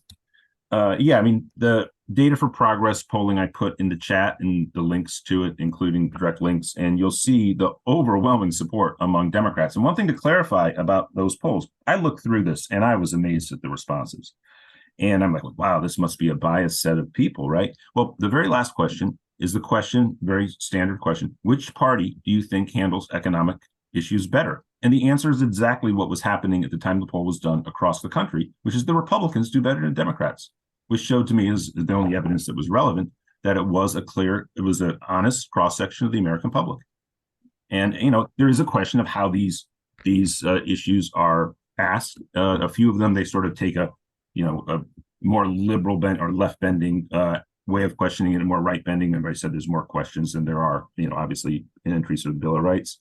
Data for Progress polling I put in the chat and the links to it, including direct links, and you'll see the overwhelming support among Democrats. And one thing to clarify about those polls, I looked through this and I was amazed at the responses. And I'm like, wow, this must be a biased set of people, right? Well, the very last question is the question, very standard question, which party do you think handles economic issues better? And the answer is exactly what was happening at the time the poll was done across the country, which is the Republicans do better than Democrats, which showed to me is the only evidence that was relevant that it was an honest cross-section of the American public. And, there is a question of how these issues are asked. A few of them, they sort of take a more liberal bent or left bending way of questioning it, and more right bending. Everybody said there's more questions than there are, obviously in entries of the Bill of Rights.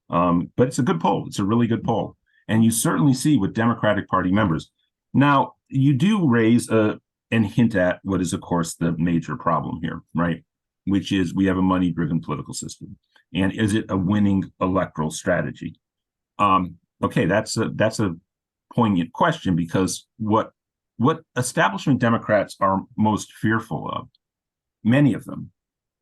But it's a good poll. It's a really good poll. And you certainly see with Democratic Party members. Now, you do raise and hint at what is, of course, the major problem here, right? Which is we have a money-driven political system. And is it a winning electoral strategy? Okay, that's a poignant question, because what establishment Democrats are most fearful of, many of them,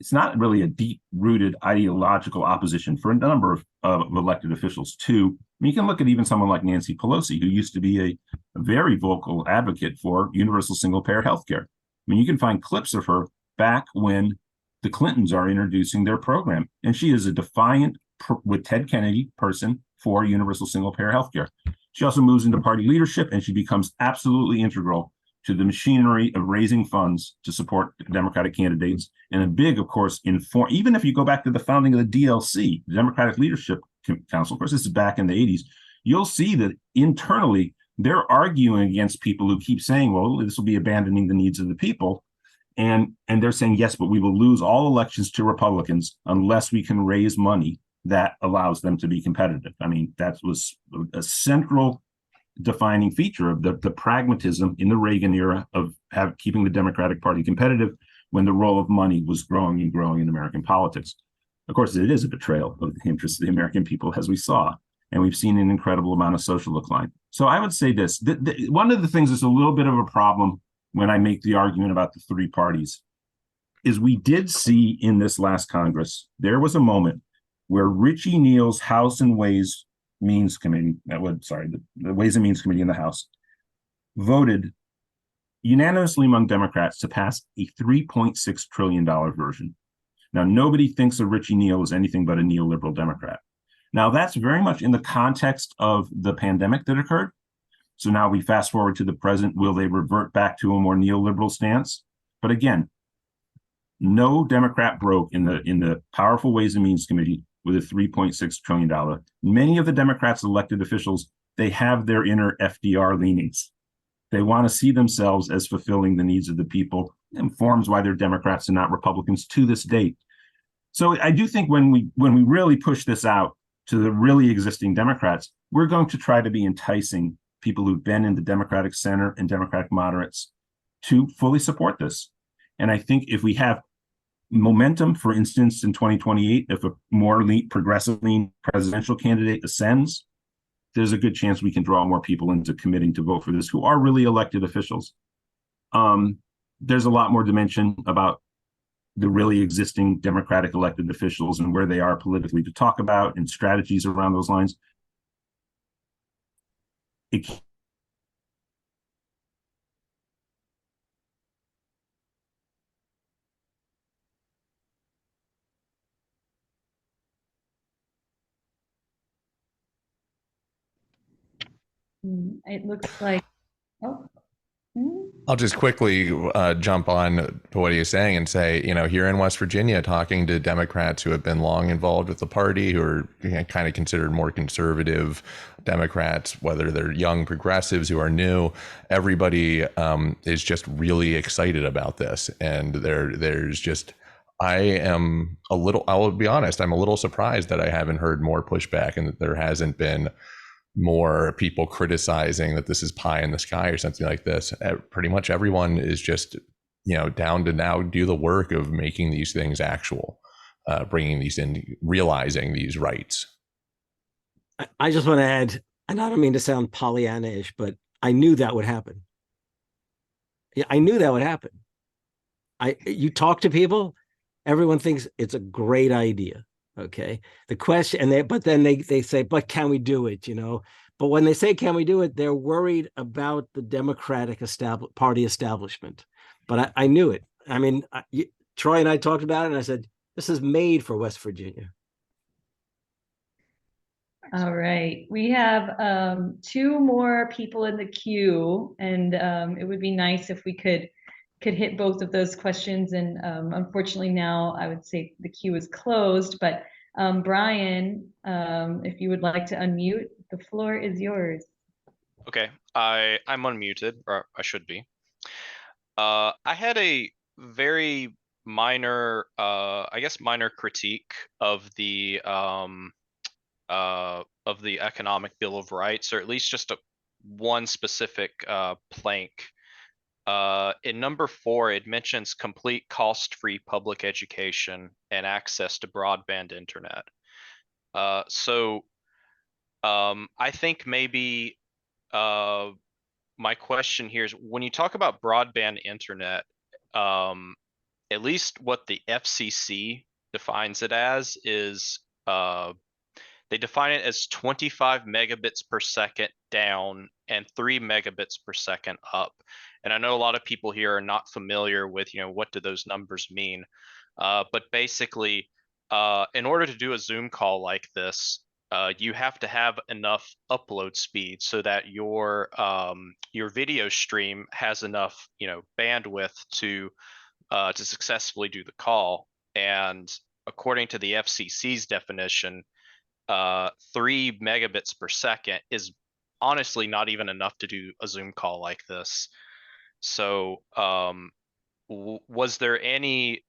it's not really a deep-rooted ideological opposition for a number of elected officials too. You can look at even someone like Nancy Pelosi, who used to be a very vocal advocate for universal single-payer healthcare. You can find clips of her back when the Clintons are introducing their program, and she is a defiant, with Ted Kennedy, person for universal single-payer healthcare. She also moves into party leadership, and she becomes absolutely integral to the machinery of raising funds to support Democratic candidates. And a big, of course, even if you go back to the founding of the DLC, the Democratic Leadership Council, of course, this is back in the 80s, you'll see that internally, they're arguing against people who keep saying, well, this will be abandoning the needs of the people. And they're saying, yes, but we will lose all elections to Republicans unless we can raise money that allows them to be competitive. That was a central defining feature of the pragmatism in the Reagan era of keeping the Democratic Party competitive when the role of money was growing and growing in American politics. Of course, it is a betrayal of the interests of the American people, as we saw, and we've seen an incredible amount of social decline. So I would say this, one of the things that's a little bit of a problem when I make the argument about the three parties is we did see in this last Congress, there was a moment where Richie Neal's House and Ways Means Committee, the Ways and Means Committee in the House, voted unanimously among Democrats to pass a $3.6 trillion version. Now, nobody thinks of Richie Neal as anything but a neoliberal Democrat. Now, that's very much in the context of the pandemic that occurred. So now we fast forward to the present. Will they revert back to a more neoliberal stance? But again, no Democrat broke in the powerful Ways and Means Committee with a $3.6 trillion. Many of the Democrats' elected officials, they have their inner FDR leanings. They want to see themselves as fulfilling the needs of the people, informs why they're Democrats and not Republicans to this date. So I do think when we really push this out, to the really existing Democrats, we're going to try to be enticing people who've been in the Democratic center and Democratic moderates to fully support this. And I think if we have momentum, for instance, in 2028, if a more progressive lean presidential candidate ascends, there's a good chance we can draw more people into committing to vote for this who are really elected officials. There's a lot more dimension about the really existing Democratic elected officials and where they are politically to talk about, and strategies around those lines. It looks like, oh. I'll just quickly jump on to what he's saying and say, here in West Virginia, talking to Democrats who have been long involved with the party, who are kind of considered more conservative Democrats, whether they're young progressives who are new, everybody is just really excited about this. And there's just, I will be honest, I'm a little surprised that I haven't heard more pushback and that there hasn't been more people criticizing that this is pie in the sky or something like this. Pretty much everyone is just, down to now do the work of making these things actual, bringing these in, realizing these rights. I just want to add, and I don't mean to sound Pollyanna-ish, but I knew that would happen. Yeah, I knew that would happen. You talk to people, everyone thinks it's a great idea. Okay. The question, but then they say, but can we do it? But when they say, can we do it? They're worried about the Democratic party establishment. But I knew it. I mean, Troy and I talked about it, and I said, this is made for West Virginia. All right. We have 2 more people in the queue, and it would be nice if we could hit both of those questions. And unfortunately now I would say the queue is closed, but Brian, if you would like to unmute, the floor is yours. Okay, I'm unmuted, or I should be. I had a very minor, I guess minor critique of the Economic Bill of Rights, or at least just one specific plank. In number 4, it mentions complete cost-free public education and access to broadband internet. So I think maybe my question here is, when you talk about broadband internet, at least what the FCC defines it as is, they define it as 25 megabits per second down and 3 megabits per second up. And I know a lot of people here are not familiar with, what do those numbers mean? But basically, in order to do a Zoom call like this, you have to have enough upload speed so that your video stream has enough, bandwidth to successfully do the call. And according to the FCC's definition, 3 megabits per second is honestly not even enough to do a Zoom call like this. So was there any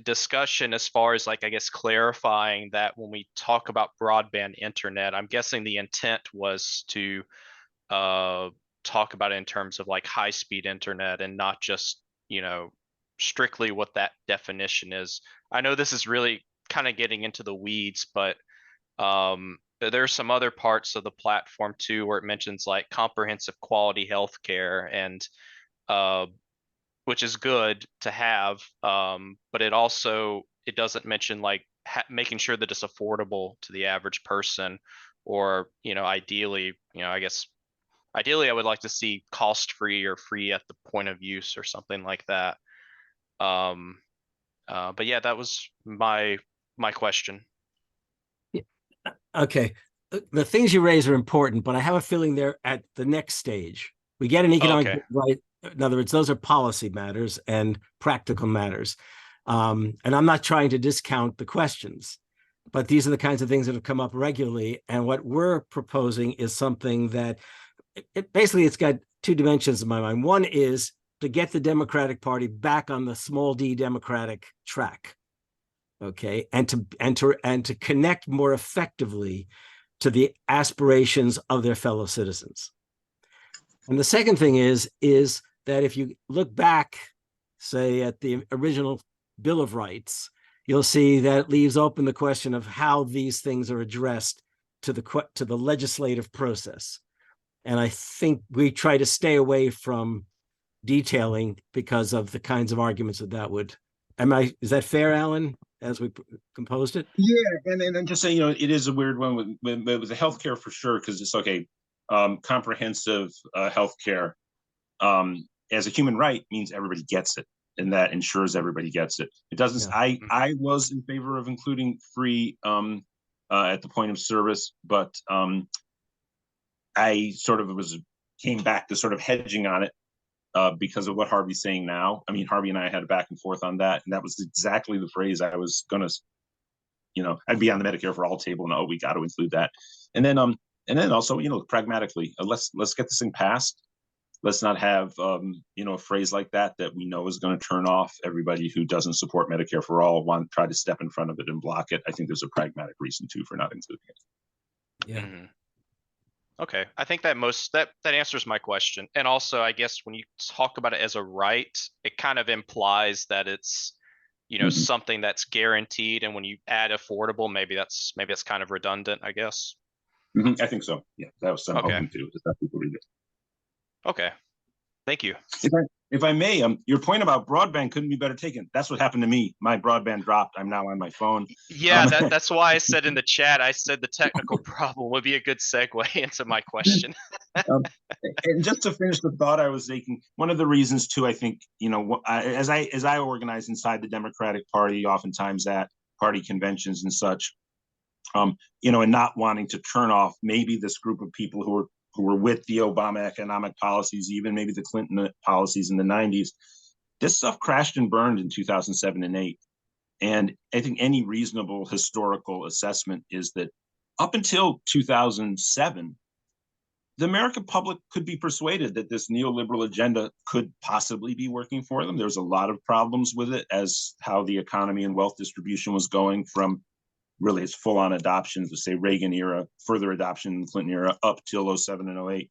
discussion as far as, like, I guess clarifying that when we talk about broadband internet, I'm guessing the intent was to talk about it in terms of like high-speed internet and not just, strictly what that definition is. I know this is really kind of getting into the weeds, but there's some other parts of the platform too where it mentions like comprehensive quality healthcare, and which is good to have, but it doesn't mention like making sure that it's affordable to the average person, or ideally, I guess ideally I would like to see cost-free or free at the point of use or something like that. But yeah, that was my question. Okay. The things you raise are important, but I have a feeling they're at the next stage. We get an economic right. In other words, those are policy matters and practical matters. And I'm not trying to discount the questions, but these are the kinds of things that have come up regularly. And what we're proposing is something that it's got 2 dimensions in my mind. One is to get the Democratic Party back on the small d Democratic track. okay, and to connect more effectively to the aspirations of their fellow citizens. And the second thing is that if you look back, say, at the original Bill of Rights, you'll see that it leaves open the question of how these things are addressed to the legislative process. And I think we try to stay away from detailing because of the kinds of arguments that would. Is that fair, Alan, as we composed it? Yeah, and just saying, it is a weird one with the healthcare for sure, because it's okay. Comprehensive healthcare as a human right means everybody gets it, and that ensures everybody gets it. It doesn't. Yeah. I was in favor of including free at the point of service, but I sort of came back to sort of hedging on it because of what Harvey's saying now. I mean, Harvey and I had a back and forth on that, and that was exactly the phrase I was gonna, I'd be on the Medicare for All table. No, we got to include that, and then also, pragmatically, let's get this thing passed. Let's not have a phrase like that we know is going to turn off everybody who doesn't support Medicare for All, try to step in front of it and block it. I think there's a pragmatic reason too for not including it. Yeah. Mm-hmm. Okay, I think that that answers my question. And also, I guess when you talk about it as a right, it kind of implies that it's, something that's guaranteed. And when you add affordable, maybe that's kind of redundant, I guess. Mm-hmm. I think so. Yeah, that was something hoping to. Is that people read it. Okay, thank you. If I may, your point about broadband couldn't be better taken. That's what happened to me. My broadband dropped. I'm now on my phone. Yeah, that's why I said in the chat, I said the technical problem would be a good segue into my question. And just to finish the thought I was making, one of the reasons too, I think, as I organize inside the Democratic Party, oftentimes at party conventions and such, and not wanting to turn off maybe this group of people who were with the Obama economic policies, even maybe the Clinton policies in the 90s. This stuff crashed and burned in 2007 and 8. And I think any reasonable historical assessment is that up until 2007, the American public could be persuaded that this neoliberal agenda could possibly be working for them. There's a lot of problems with it, as how the economy and wealth distribution was going from really its full-on adoption to, say, Reagan era, further adoption in the Clinton era, up till 07 and 08.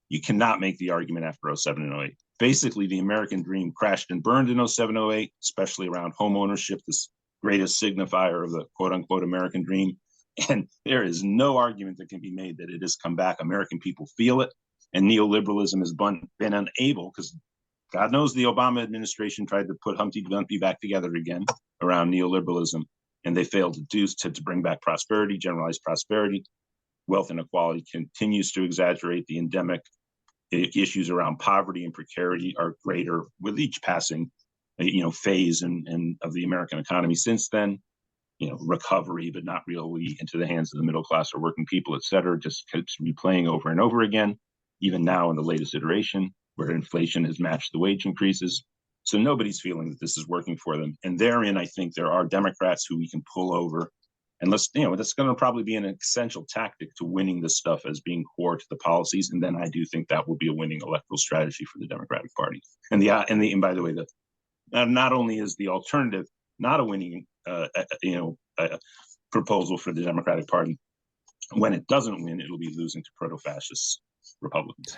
You cannot make the argument after 07 and 08. Basically, the American dream crashed and burned in 07, 08, especially around home ownership, this greatest signifier of the quote-unquote American dream. And there is no argument that can be made that it has come back. American people feel it, and neoliberalism has been unable, because God knows the Obama administration tried to put Humpty Dumpty back together again around neoliberalism, and they failed to do to bring back prosperity, generalized prosperity. Wealth inequality continues to exaggerate. The endemic issues around poverty and precarity are greater with each passing, phase and of the American economy since then. Recovery, but not really into the hands of the middle class or working people, et cetera, just keeps replaying over and over again, even now in the latest iteration, where inflation has matched the wage increases. So nobody's feeling that this is working for them. And therein, I think there are Democrats who we can pull over. And that's going to probably be an essential tactic to winning this stuff as being core to the policies. And then I do think that will be a winning electoral strategy for the Democratic Party. And by the way, not only is the alternative not a winning, proposal for the Democratic Party, when it doesn't win, it'll be losing to proto-fascist Republicans.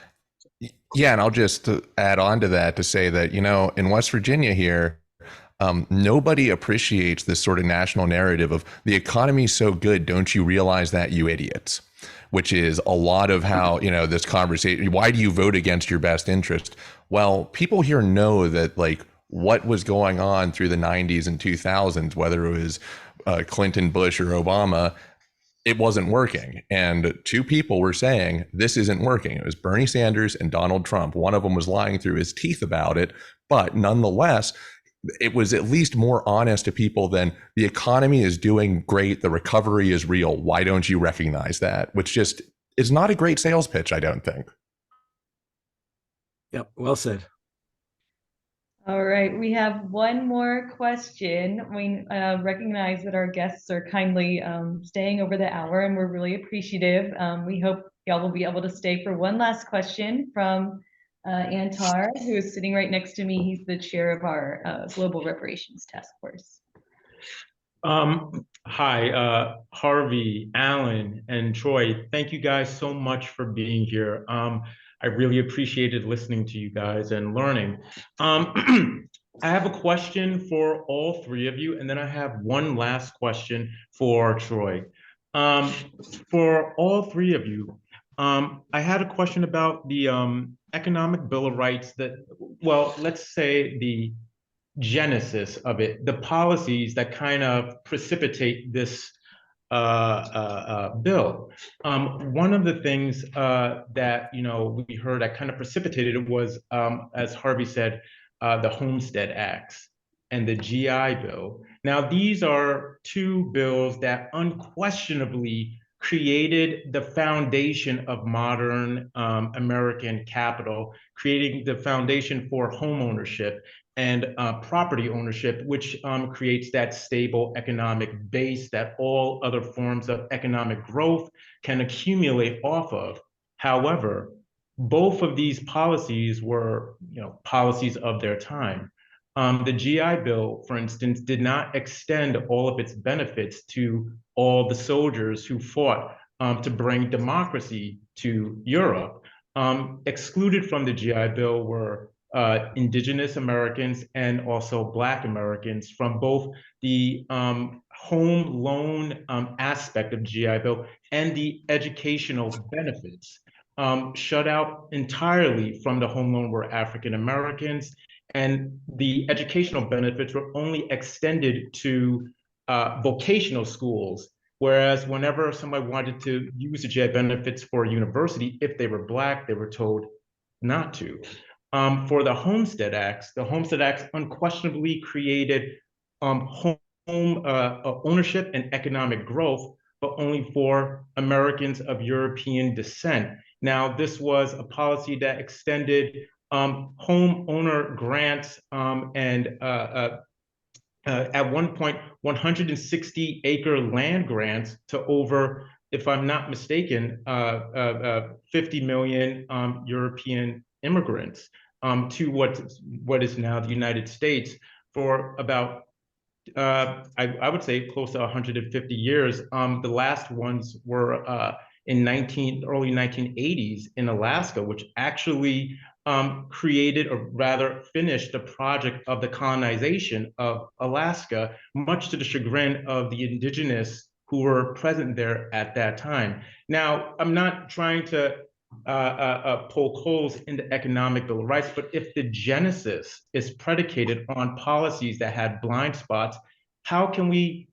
Yeah, and I'll just add on to that to say that, in West Virginia here, nobody appreciates this sort of national narrative of the economy's so good, don't you realize that, you idiots? Which is a lot of how, this conversation, why do you vote against your best interest? Well, people here know that, what was going on through the 90s and 2000s, whether it was Clinton, Bush, or Obama, it wasn't working. And two people were saying, this isn't working. It was Bernie Sanders and Donald Trump. One of them was lying through his teeth about it, but nonetheless, it was at least more honest to people than the economy is doing great. The recovery is real. Why don't you recognize that? Which just is not a great sales pitch, I don't think. Yep. Well said. All right, we have one more question. We recognize that our guests are kindly staying over the hour, and we're really appreciative. We hope y'all will be able to stay for one last question from Antar, who is sitting right next to me. He's the chair of our Global Reparations Task Force. Hi, Harvey, Alan, and Troy. Thank you guys so much for being here. I really appreciated listening to you guys and learning. I have a question for all three of you, and then I have one last question for Troy. Um, for all three of you, I had a question about the Economic Bill of Rights that, well, let's say the genesis of it, the policies that kind of precipitate this bill. One of the things that we heard that kind of precipitated it was, as Harvey said, the Homestead Acts and the GI Bill. Now, these are two bills that unquestionably created the foundation of modern American capital, creating the foundation for home ownership and property ownership, which creates that stable economic base that all other forms of economic growth can accumulate off of. However, both of these policies were, policies of their time. The GI Bill, for instance, did not extend all of its benefits to all the soldiers who fought to bring democracy to Europe. Excluded from the GI Bill were Indigenous Americans and also Black Americans from both the home loan aspect of GI Bill and the educational benefits. Shut out entirely from the home loan were African Americans, and the educational benefits were only extended to vocational schools. Whereas whenever somebody wanted to use the GI benefits for university, if they were Black, they were told not to. For the Homestead Acts unquestionably created home ownership and economic growth, but only for Americans of European descent. Now, this was a policy that extended homeowner grants and at one point 160-acre land grants to over, if I'm not mistaken, 50 million European immigrants to what is now the United States for about I would say close to 150 years. The last ones were in early 1980s in Alaska, which actually created, or rather finished, the project of the colonization of Alaska, much to the chagrin of the indigenous who were present there at that time. Now, I'm not trying to poke holes in the Economic Bill of Rights, but if the genesis is predicated on policies that had blind spots, how can we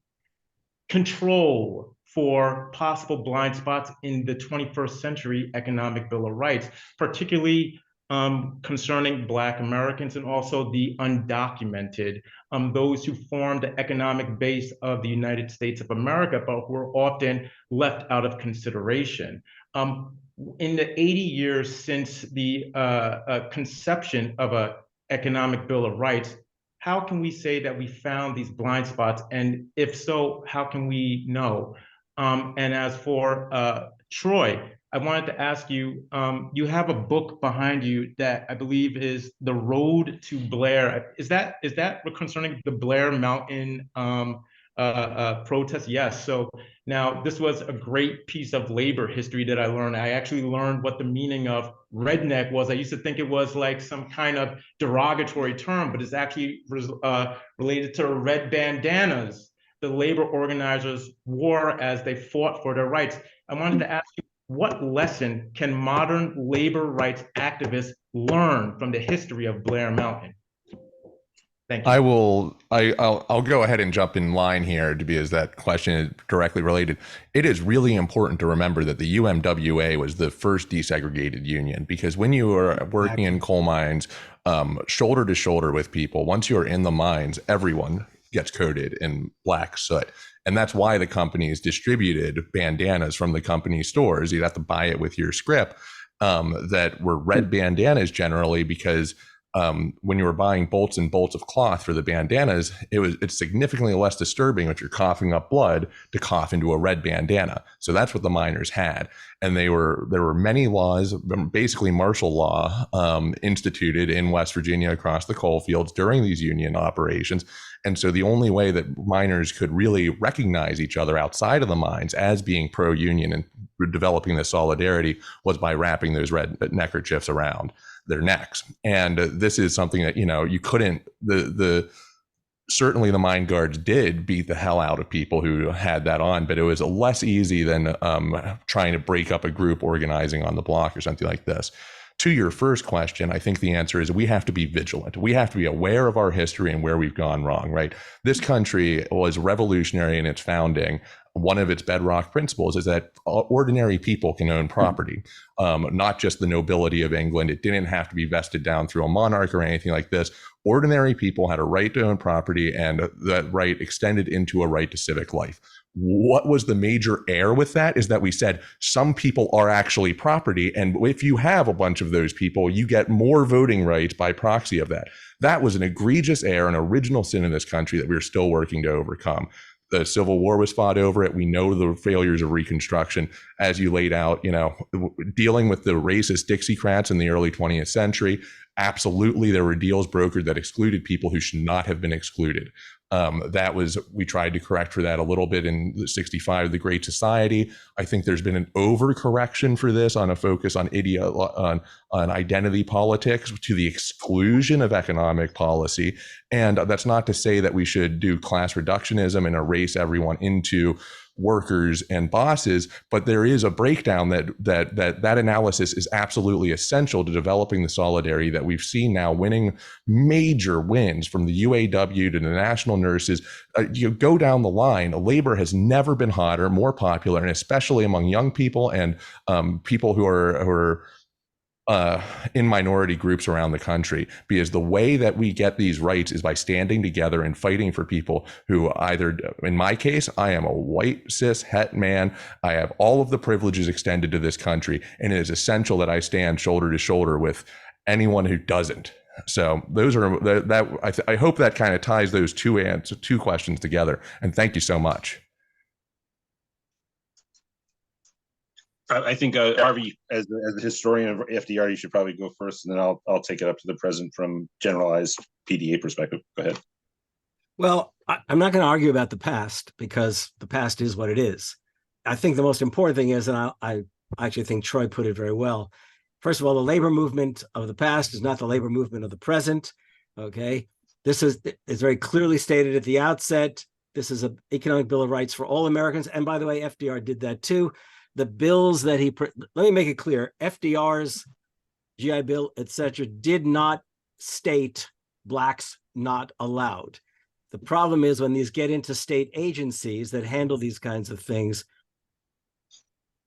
control for possible blind spots in the 21st century Economic Bill of Rights, particularly concerning Black Americans and also the undocumented, those who formed the economic base of the United States of America, but were often left out of consideration. In the 80 years since the conception of an Economic Bill of Rights, how can we say that we found these blind spots? And if so, how can we know? And as for Troy, I wanted to ask you, you have a book behind you that I believe is The Road to Blair. Is that concerning the Blair Mountain protest? Yes. So now this was a great piece of labor history that I learned. I actually learned what the meaning of redneck was. I used to think it was like some kind of derogatory term, but it's actually related to red bandanas the labor organizers wore as they fought for their rights. I wanted to ask you, what lesson can modern labor rights activists learn from the history of Blair Mountain? Thank you. I'll go ahead and jump in line here because that question is directly related. It is really important to remember that the UMWA was the first desegregated union, because when you are working in coal mines, shoulder to shoulder with people, once you're in the mines, everyone gets coated in black soot. And that's why the companies distributed bandanas from the company stores. You'd have to buy it with your script, that were red bandanas generally, because when you were buying bolts and bolts of cloth for the bandanas, it's significantly less disturbing if you're coughing up blood to cough into a red bandana. So that's what the miners had. And there were many laws, basically martial law, instituted in West Virginia across the coal fields during these union operations. And so the only way that miners could really recognize each other outside of the mines as being pro-union and developing this solidarity was by wrapping those red neckerchiefs around their necks. And this is something that, you couldn't, certainly the mine guards did beat the hell out of people who had that on, but it was less easy than trying to break up a group organizing on the block or something like this. To your first question, I think the answer is we have to be vigilant. We have to be aware of our history and where we've gone wrong, right? This country was revolutionary in its founding. One of its bedrock principles is that ordinary people can own property, not just the nobility of England. It didn't have to be vested down through a monarch or anything like this. Ordinary people had a right to own property, and that right extended into a right to civic life. What was the major error with that is that we said some people are actually property, and if you have a bunch of those people, you get more voting rights by proxy of that. That was an egregious error, an original sin in this country that we're still working to overcome. The Civil War was fought over it. We know the failures of Reconstruction, as you laid out, dealing with the racist Dixiecrats in the early 20th century. Absolutely, there were deals brokered that excluded people who should not have been excluded. We tried to correct for that a little bit in 65, the Great Society. I think there's been an overcorrection for this on a focus on identity politics to the exclusion of economic policy. And that's not to say that we should do class reductionism and erase everyone into workers and bosses, but there is a breakdown that analysis is absolutely essential to developing the solidarity that we've seen now winning major wins from the UAW to the national nurses. You go down the line, labor has never been hotter, more popular, and especially among young people and people who are in minority groups around the country, because the way that we get these rights is by standing together and fighting for people who either, in my case, I am a white cis het man. I have all of the privileges extended to this country, and it is essential that I stand shoulder to shoulder with anyone who doesn't. So those are I hope that kind of ties those two questions together. And thank you so much. I think Harvey, as the historian of FDR, you should probably go first, and then I'll take it up to the present from generalized PDA perspective. Go ahead. Well, I'm not going to argue about the past because the past is what it is. I think the most important thing is, and I actually think Troy put it very well. First of all, the labor movement of the past is not the labor movement of the present. Okay, it's very clearly stated at the outset. This is an economic bill of rights for all Americans, and by the way, FDR did that too. The bills that let me make it clear, FDR's GI Bill, etc., did not state blacks not allowed. The problem is when these get into state agencies that handle these kinds of things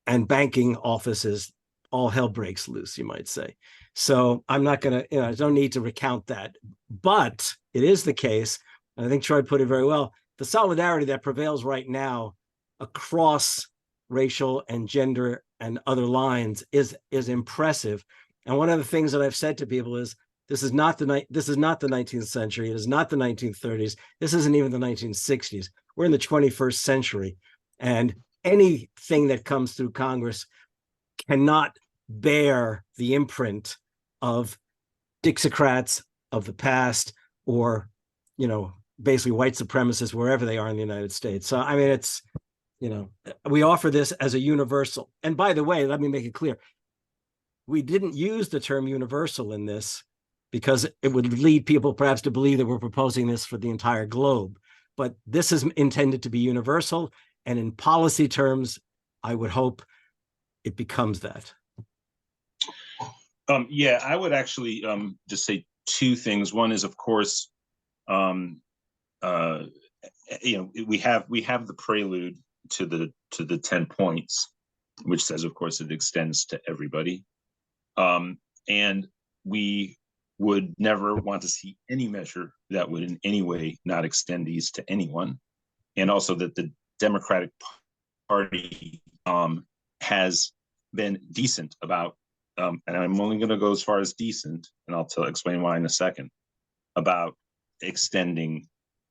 and banking offices, all hell breaks loose, you might say. So I'm not going to, I don't need to recount that. But it is the case, and I think Troy put it very well, the solidarity that prevails right now across racial and gender and other lines is impressive. And one of the things that I've said to people is this is not the 19th century. It is not the 1930s. This isn't even the 1960s. We're in the 21st century, and anything that comes through Congress cannot bear the imprint of Dixiecrats of the past, or basically white supremacists wherever they are in the United States. So I mean, it's we offer this as a universal. And by the way, let me make it clear. We didn't use the term universal in this because it would lead people perhaps to believe that we're proposing this for the entire globe. But this is intended to be universal. And in policy terms, I would hope it becomes that. Yeah, I would actually just say two things. One is, of course, we have the prelude to the 10 points, which says, of course, it extends to everybody. And we would never want to see any measure that would in any way not extend these to anyone. And also that the Democratic Party has been decent about and I'm only going to go as far as decent, and I'll explain why in a second, about extending,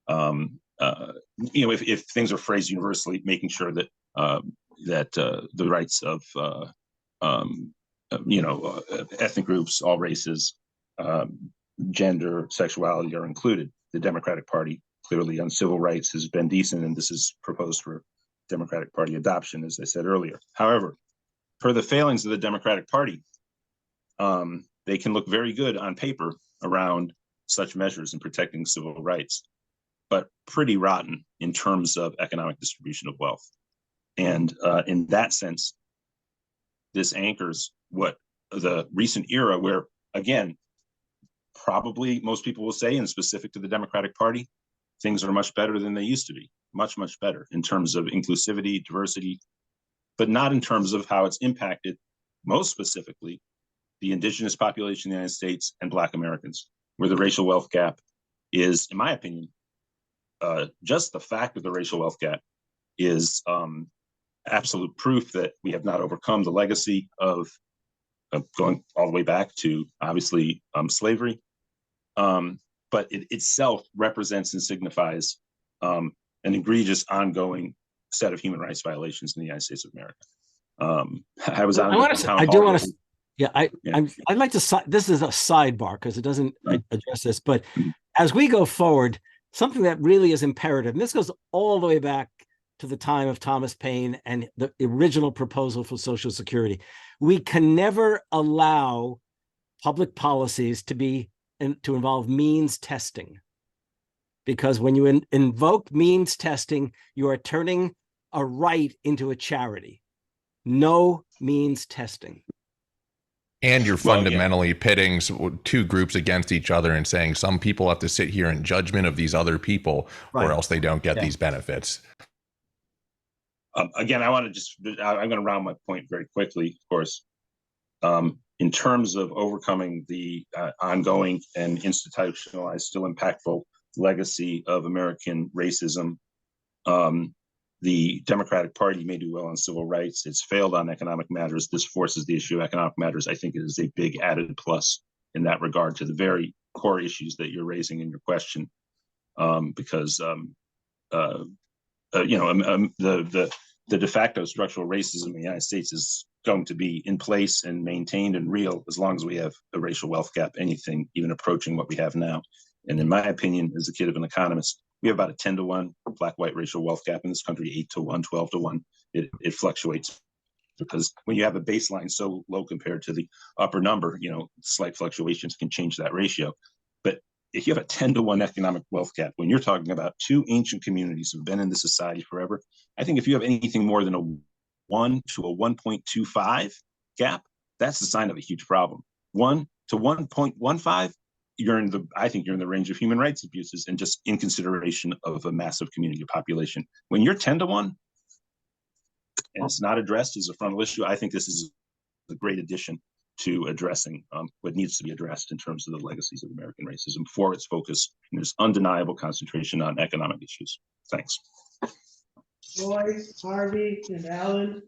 if things are phrased universally, making sure that the rights of ethnic groups, all races, gender, sexuality are included. The Democratic Party clearly on civil rights has been decent, and this is proposed for Democratic Party adoption, as I said earlier. However, per the failings of the Democratic Party, they can look very good on paper around such measures in protecting civil rights, but pretty rotten in terms of economic distribution of wealth. And in that sense, this anchors what the recent era where, again, probably most people will say, and specific to the Democratic Party, things are much better than they used to be, much, much better in terms of inclusivity, diversity, but not in terms of how it's impacted, most specifically, the indigenous population in the United States and Black Americans, where the racial wealth gap is, in my opinion, just the fact of the racial wealth gap is absolute proof that we have not overcome the legacy of going all the way back to, obviously, slavery. But it itself represents and signifies an egregious ongoing set of human rights violations in the United States of America. I was on the town hall. I'd like to, this is a sidebar because it doesn't address this, but as we go forward, something that really is imperative, and this goes all the way back to the time of Thomas Paine and the original proposal for Social Security. We can never allow public policies to involve means testing, because when you invoke means testing, you are turning a right into a charity. No means testing. And you're fundamentally pitting two groups against each other and saying some people have to sit here in judgment of these other people, or else they don't get these benefits. Again, I'm going to round my point very quickly, of course. In terms of overcoming the ongoing and institutionalized, still impactful legacy of American racism, the Democratic Party may do well on civil rights. It's failed on economic matters. This forces the issue of economic matters. I think it is a big added plus in that regard to the very core issues that you're raising in your question, because the de facto structural racism in the United States is going to be in place and maintained and real as long as we have a racial wealth gap, anything even approaching what we have now. And in my opinion, as a kid of an economist, we have about a 10-to-1 black-white racial wealth gap in this country, 8-to-1, 12-to-1. It fluctuates because when you have a baseline so low compared to the upper number, slight fluctuations can change that ratio. But if you have a 10-to-1 economic wealth gap, when you're talking about two ancient communities who've been in this society forever, I think if you have anything more than a 1 to a 1.25 gap, that's the sign of a huge problem. 1 to 1.15, I think you're in the range of human rights abuses and just in consideration of a massive community population. When you're 10-to-1 and it's not addressed as a frontal issue, I think this is a great addition to addressing what needs to be addressed in terms of the legacies of American racism for its focus and its undeniable concentration on economic issues. Thanks. Roy, Harvey, and Alan,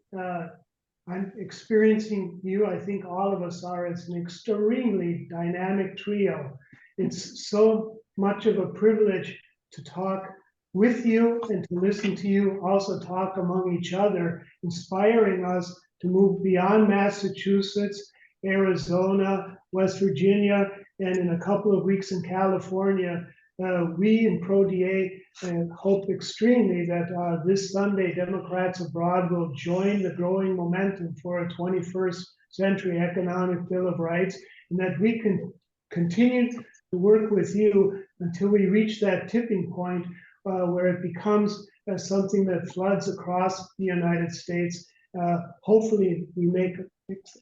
I'm experiencing you, I think all of us are, as an extremely dynamic trio. It's so much of a privilege to talk with you and to listen to you also talk among each other, inspiring us to move beyond Massachusetts, Arizona, West Virginia, and in a couple of weeks in California. We in ProDA hope extremely that this Sunday Democrats abroad will join the growing momentum for a 21st century economic Bill of Rights, and that we can continue to work with you until we reach that tipping point where it becomes something that floods across the United States. Hopefully we make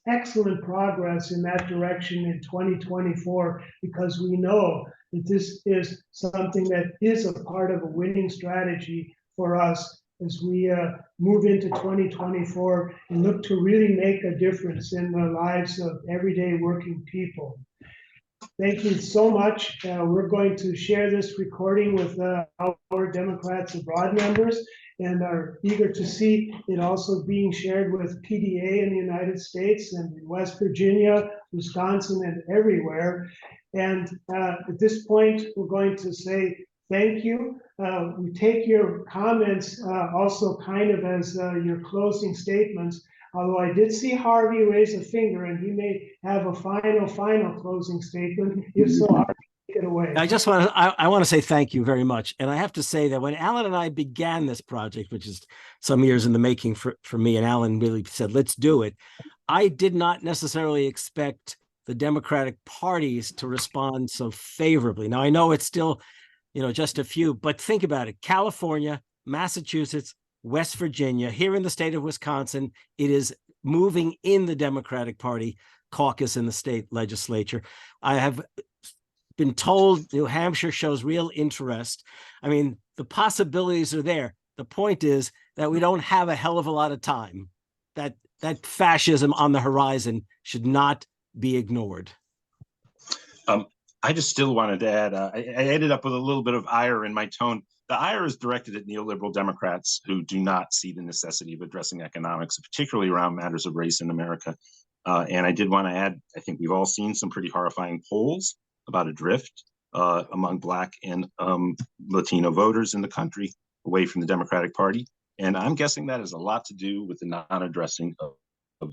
excellent progress in that direction in 2024, because we know that this is something that is a part of a winning strategy for us as we move into 2024 and look to really make a difference in the lives of everyday working people. thank you so much. We're going to share this recording with our Democrats Abroad members and are eager to see it also being shared with PDA in the United States and in West Virginia, Wisconsin, and everywhere. And at this point, we're going to say thank you. We take your comments also kind of as your closing statements. Although I did see Harvey raise a finger and he may have a final closing statement. If so, Harvey, take it away. I want to say thank you very much. And I have to say that when Alan and I began this project, which is some years in the making for me, and Alan really said, let's do it, I did not necessarily expect the Democratic parties to respond so favorably. Now, I know it's still, just a few, but think about it. California, Massachusetts, West Virginia, here in the state of Wisconsin, it is moving in the Democratic Party caucus in the state legislature. I have been told New Hampshire shows real interest. I mean, the possibilities are there. The point is that we don't have a hell of a lot of time. That fascism on the horizon should not be ignored. I just still wanted to add, I ended up with a little bit of ire in my tone. The ire is directed at neoliberal Democrats who do not see the necessity of addressing economics, particularly around matters of race in America. And I did want to add, I think we've all seen some pretty horrifying polls about a drift among Black and Latino voters in the country away from the Democratic Party. And I'm guessing that has a lot to do with the non-addressing of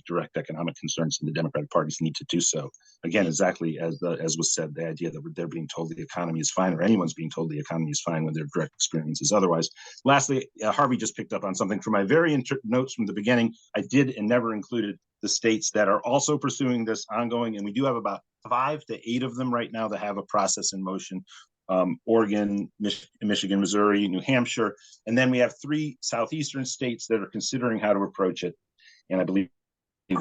direct economic concerns, and the Democratic parties need to do so. Again, exactly as was said, the idea that they're being told the economy is fine, or anyone's being told the economy is fine when their direct experience is otherwise. Lastly, Harvey just picked up on something from my very notes from the beginning. I did and never included the states that are also pursuing this ongoing, and we do have about 5 to 8 of them right now that have a process in motion. Oregon, Michigan, Missouri, New Hampshire, and then we have 3 southeastern states that are considering how to approach it. And I believe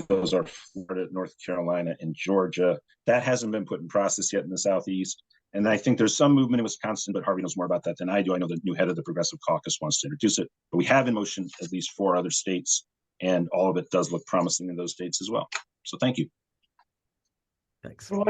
those are Florida, North Carolina, and Georgia. That hasn't been put in process yet in the Southeast. And I think there's some movement in Wisconsin, but Harvey knows more about that than I do. I know the new head of the Progressive Caucus wants to introduce it, but we have in motion at least 4 other states, and all of it does look promising in those states as well. So thank you. Thanks. So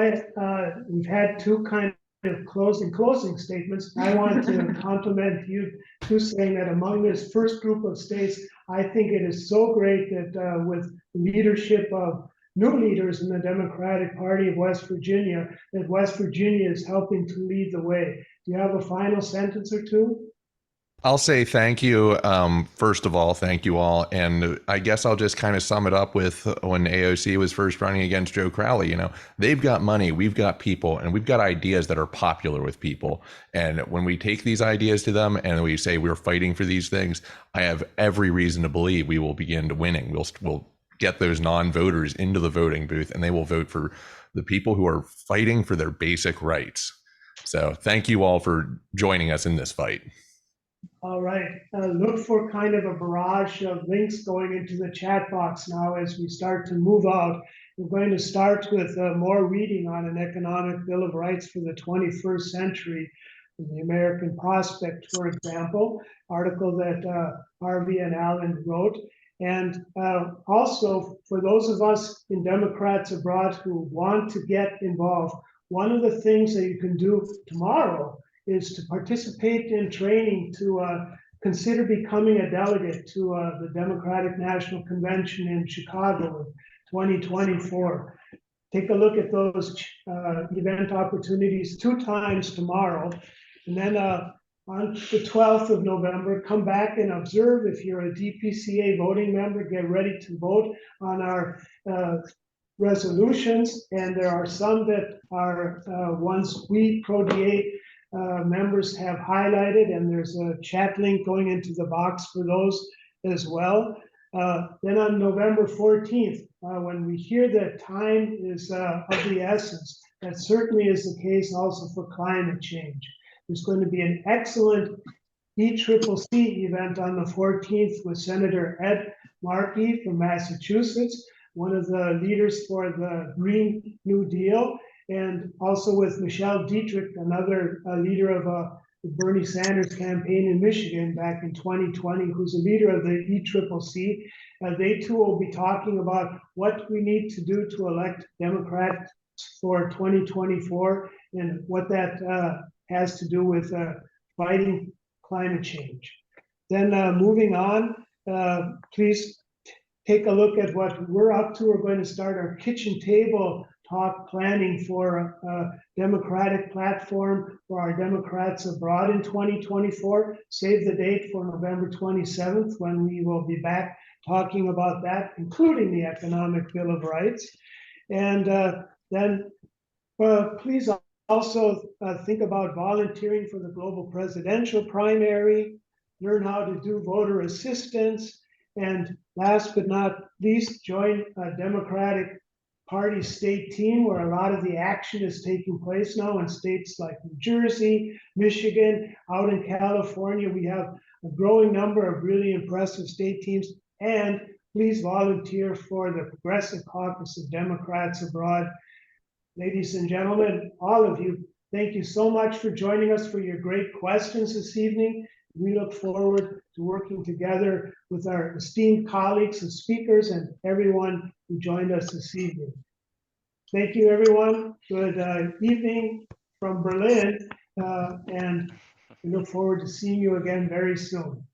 we've had 2 kind of closing statements. I want to compliment you to saying that among this first group of states, I think it is so great that with leadership of new leaders in the Democratic Party of West Virginia, that West Virginia is helping to lead the way. Do you have a final sentence or 2? I'll say thank you. First of all, thank you all. And I guess I'll just kind of sum it up with when AOC was first running against Joe Crowley, they've got money, we've got people, and we've got ideas that are popular with people. And when we take these ideas to them and we say we're fighting for these things, I have every reason to believe we will begin to winning. We'll get those non-voters into the voting booth, and they will vote for the people who are fighting for their basic rights. So thank you all for joining us in this fight. All right, look for kind of a barrage of links going into the chat box now as we start to move out. We're going to start with more reading on an economic bill of rights for the 21st century, the American Prospect, for example, article that Harvey and Alan wrote. And also for those of us in Democrats Abroad who want to get involved, one of the things that you can do tomorrow is to participate in training to consider becoming a delegate to the Democratic National Convention in Chicago in 2024. Take a look at those event opportunities 2 times tomorrow. And then on the 12th of November, come back and observe. If you're a DPCA voting member, get ready to vote on our resolutions. And there are some that are ones we Pro-DA members have highlighted, and there's a chat link going into the box for those as well. Then on November 14th, when we hear that time is of the essence, that certainly is the case also for climate change. There's going to be an excellent ECCC event on the 14th with Senator Ed Markey from Massachusetts, one of the leaders for the Green New Deal, and also with Michelle Dietrich, another leader of the Bernie Sanders campaign in Michigan back in 2020, who's a leader of the ECCC. They too will be talking about what we need to do to elect Democrats for 2024 and what that has to do with fighting climate change. Then moving on, please take a look at what we're up to. We're going to start our kitchen table talk planning for a Democratic platform for our Democrats abroad in 2024. Save the date for November 27th when we will be back talking about that, including the Economic Bill of Rights. And then please also think about volunteering for the global presidential primary, learn how to do voter assistance, and last but not least, join a Democratic Party state team where a lot of the action is taking place now in states like New Jersey, Michigan, out in California. We have a growing number of really impressive state teams. And please volunteer for the Progressive Caucus of Democrats Abroad. Ladies and gentlemen, all of you, thank you so much for joining us, for your great questions this evening. We look forward to working together with our esteemed colleagues and speakers and everyone who joined us this evening. Thank you, everyone. Good evening from Berlin, and we look forward to seeing you again very soon.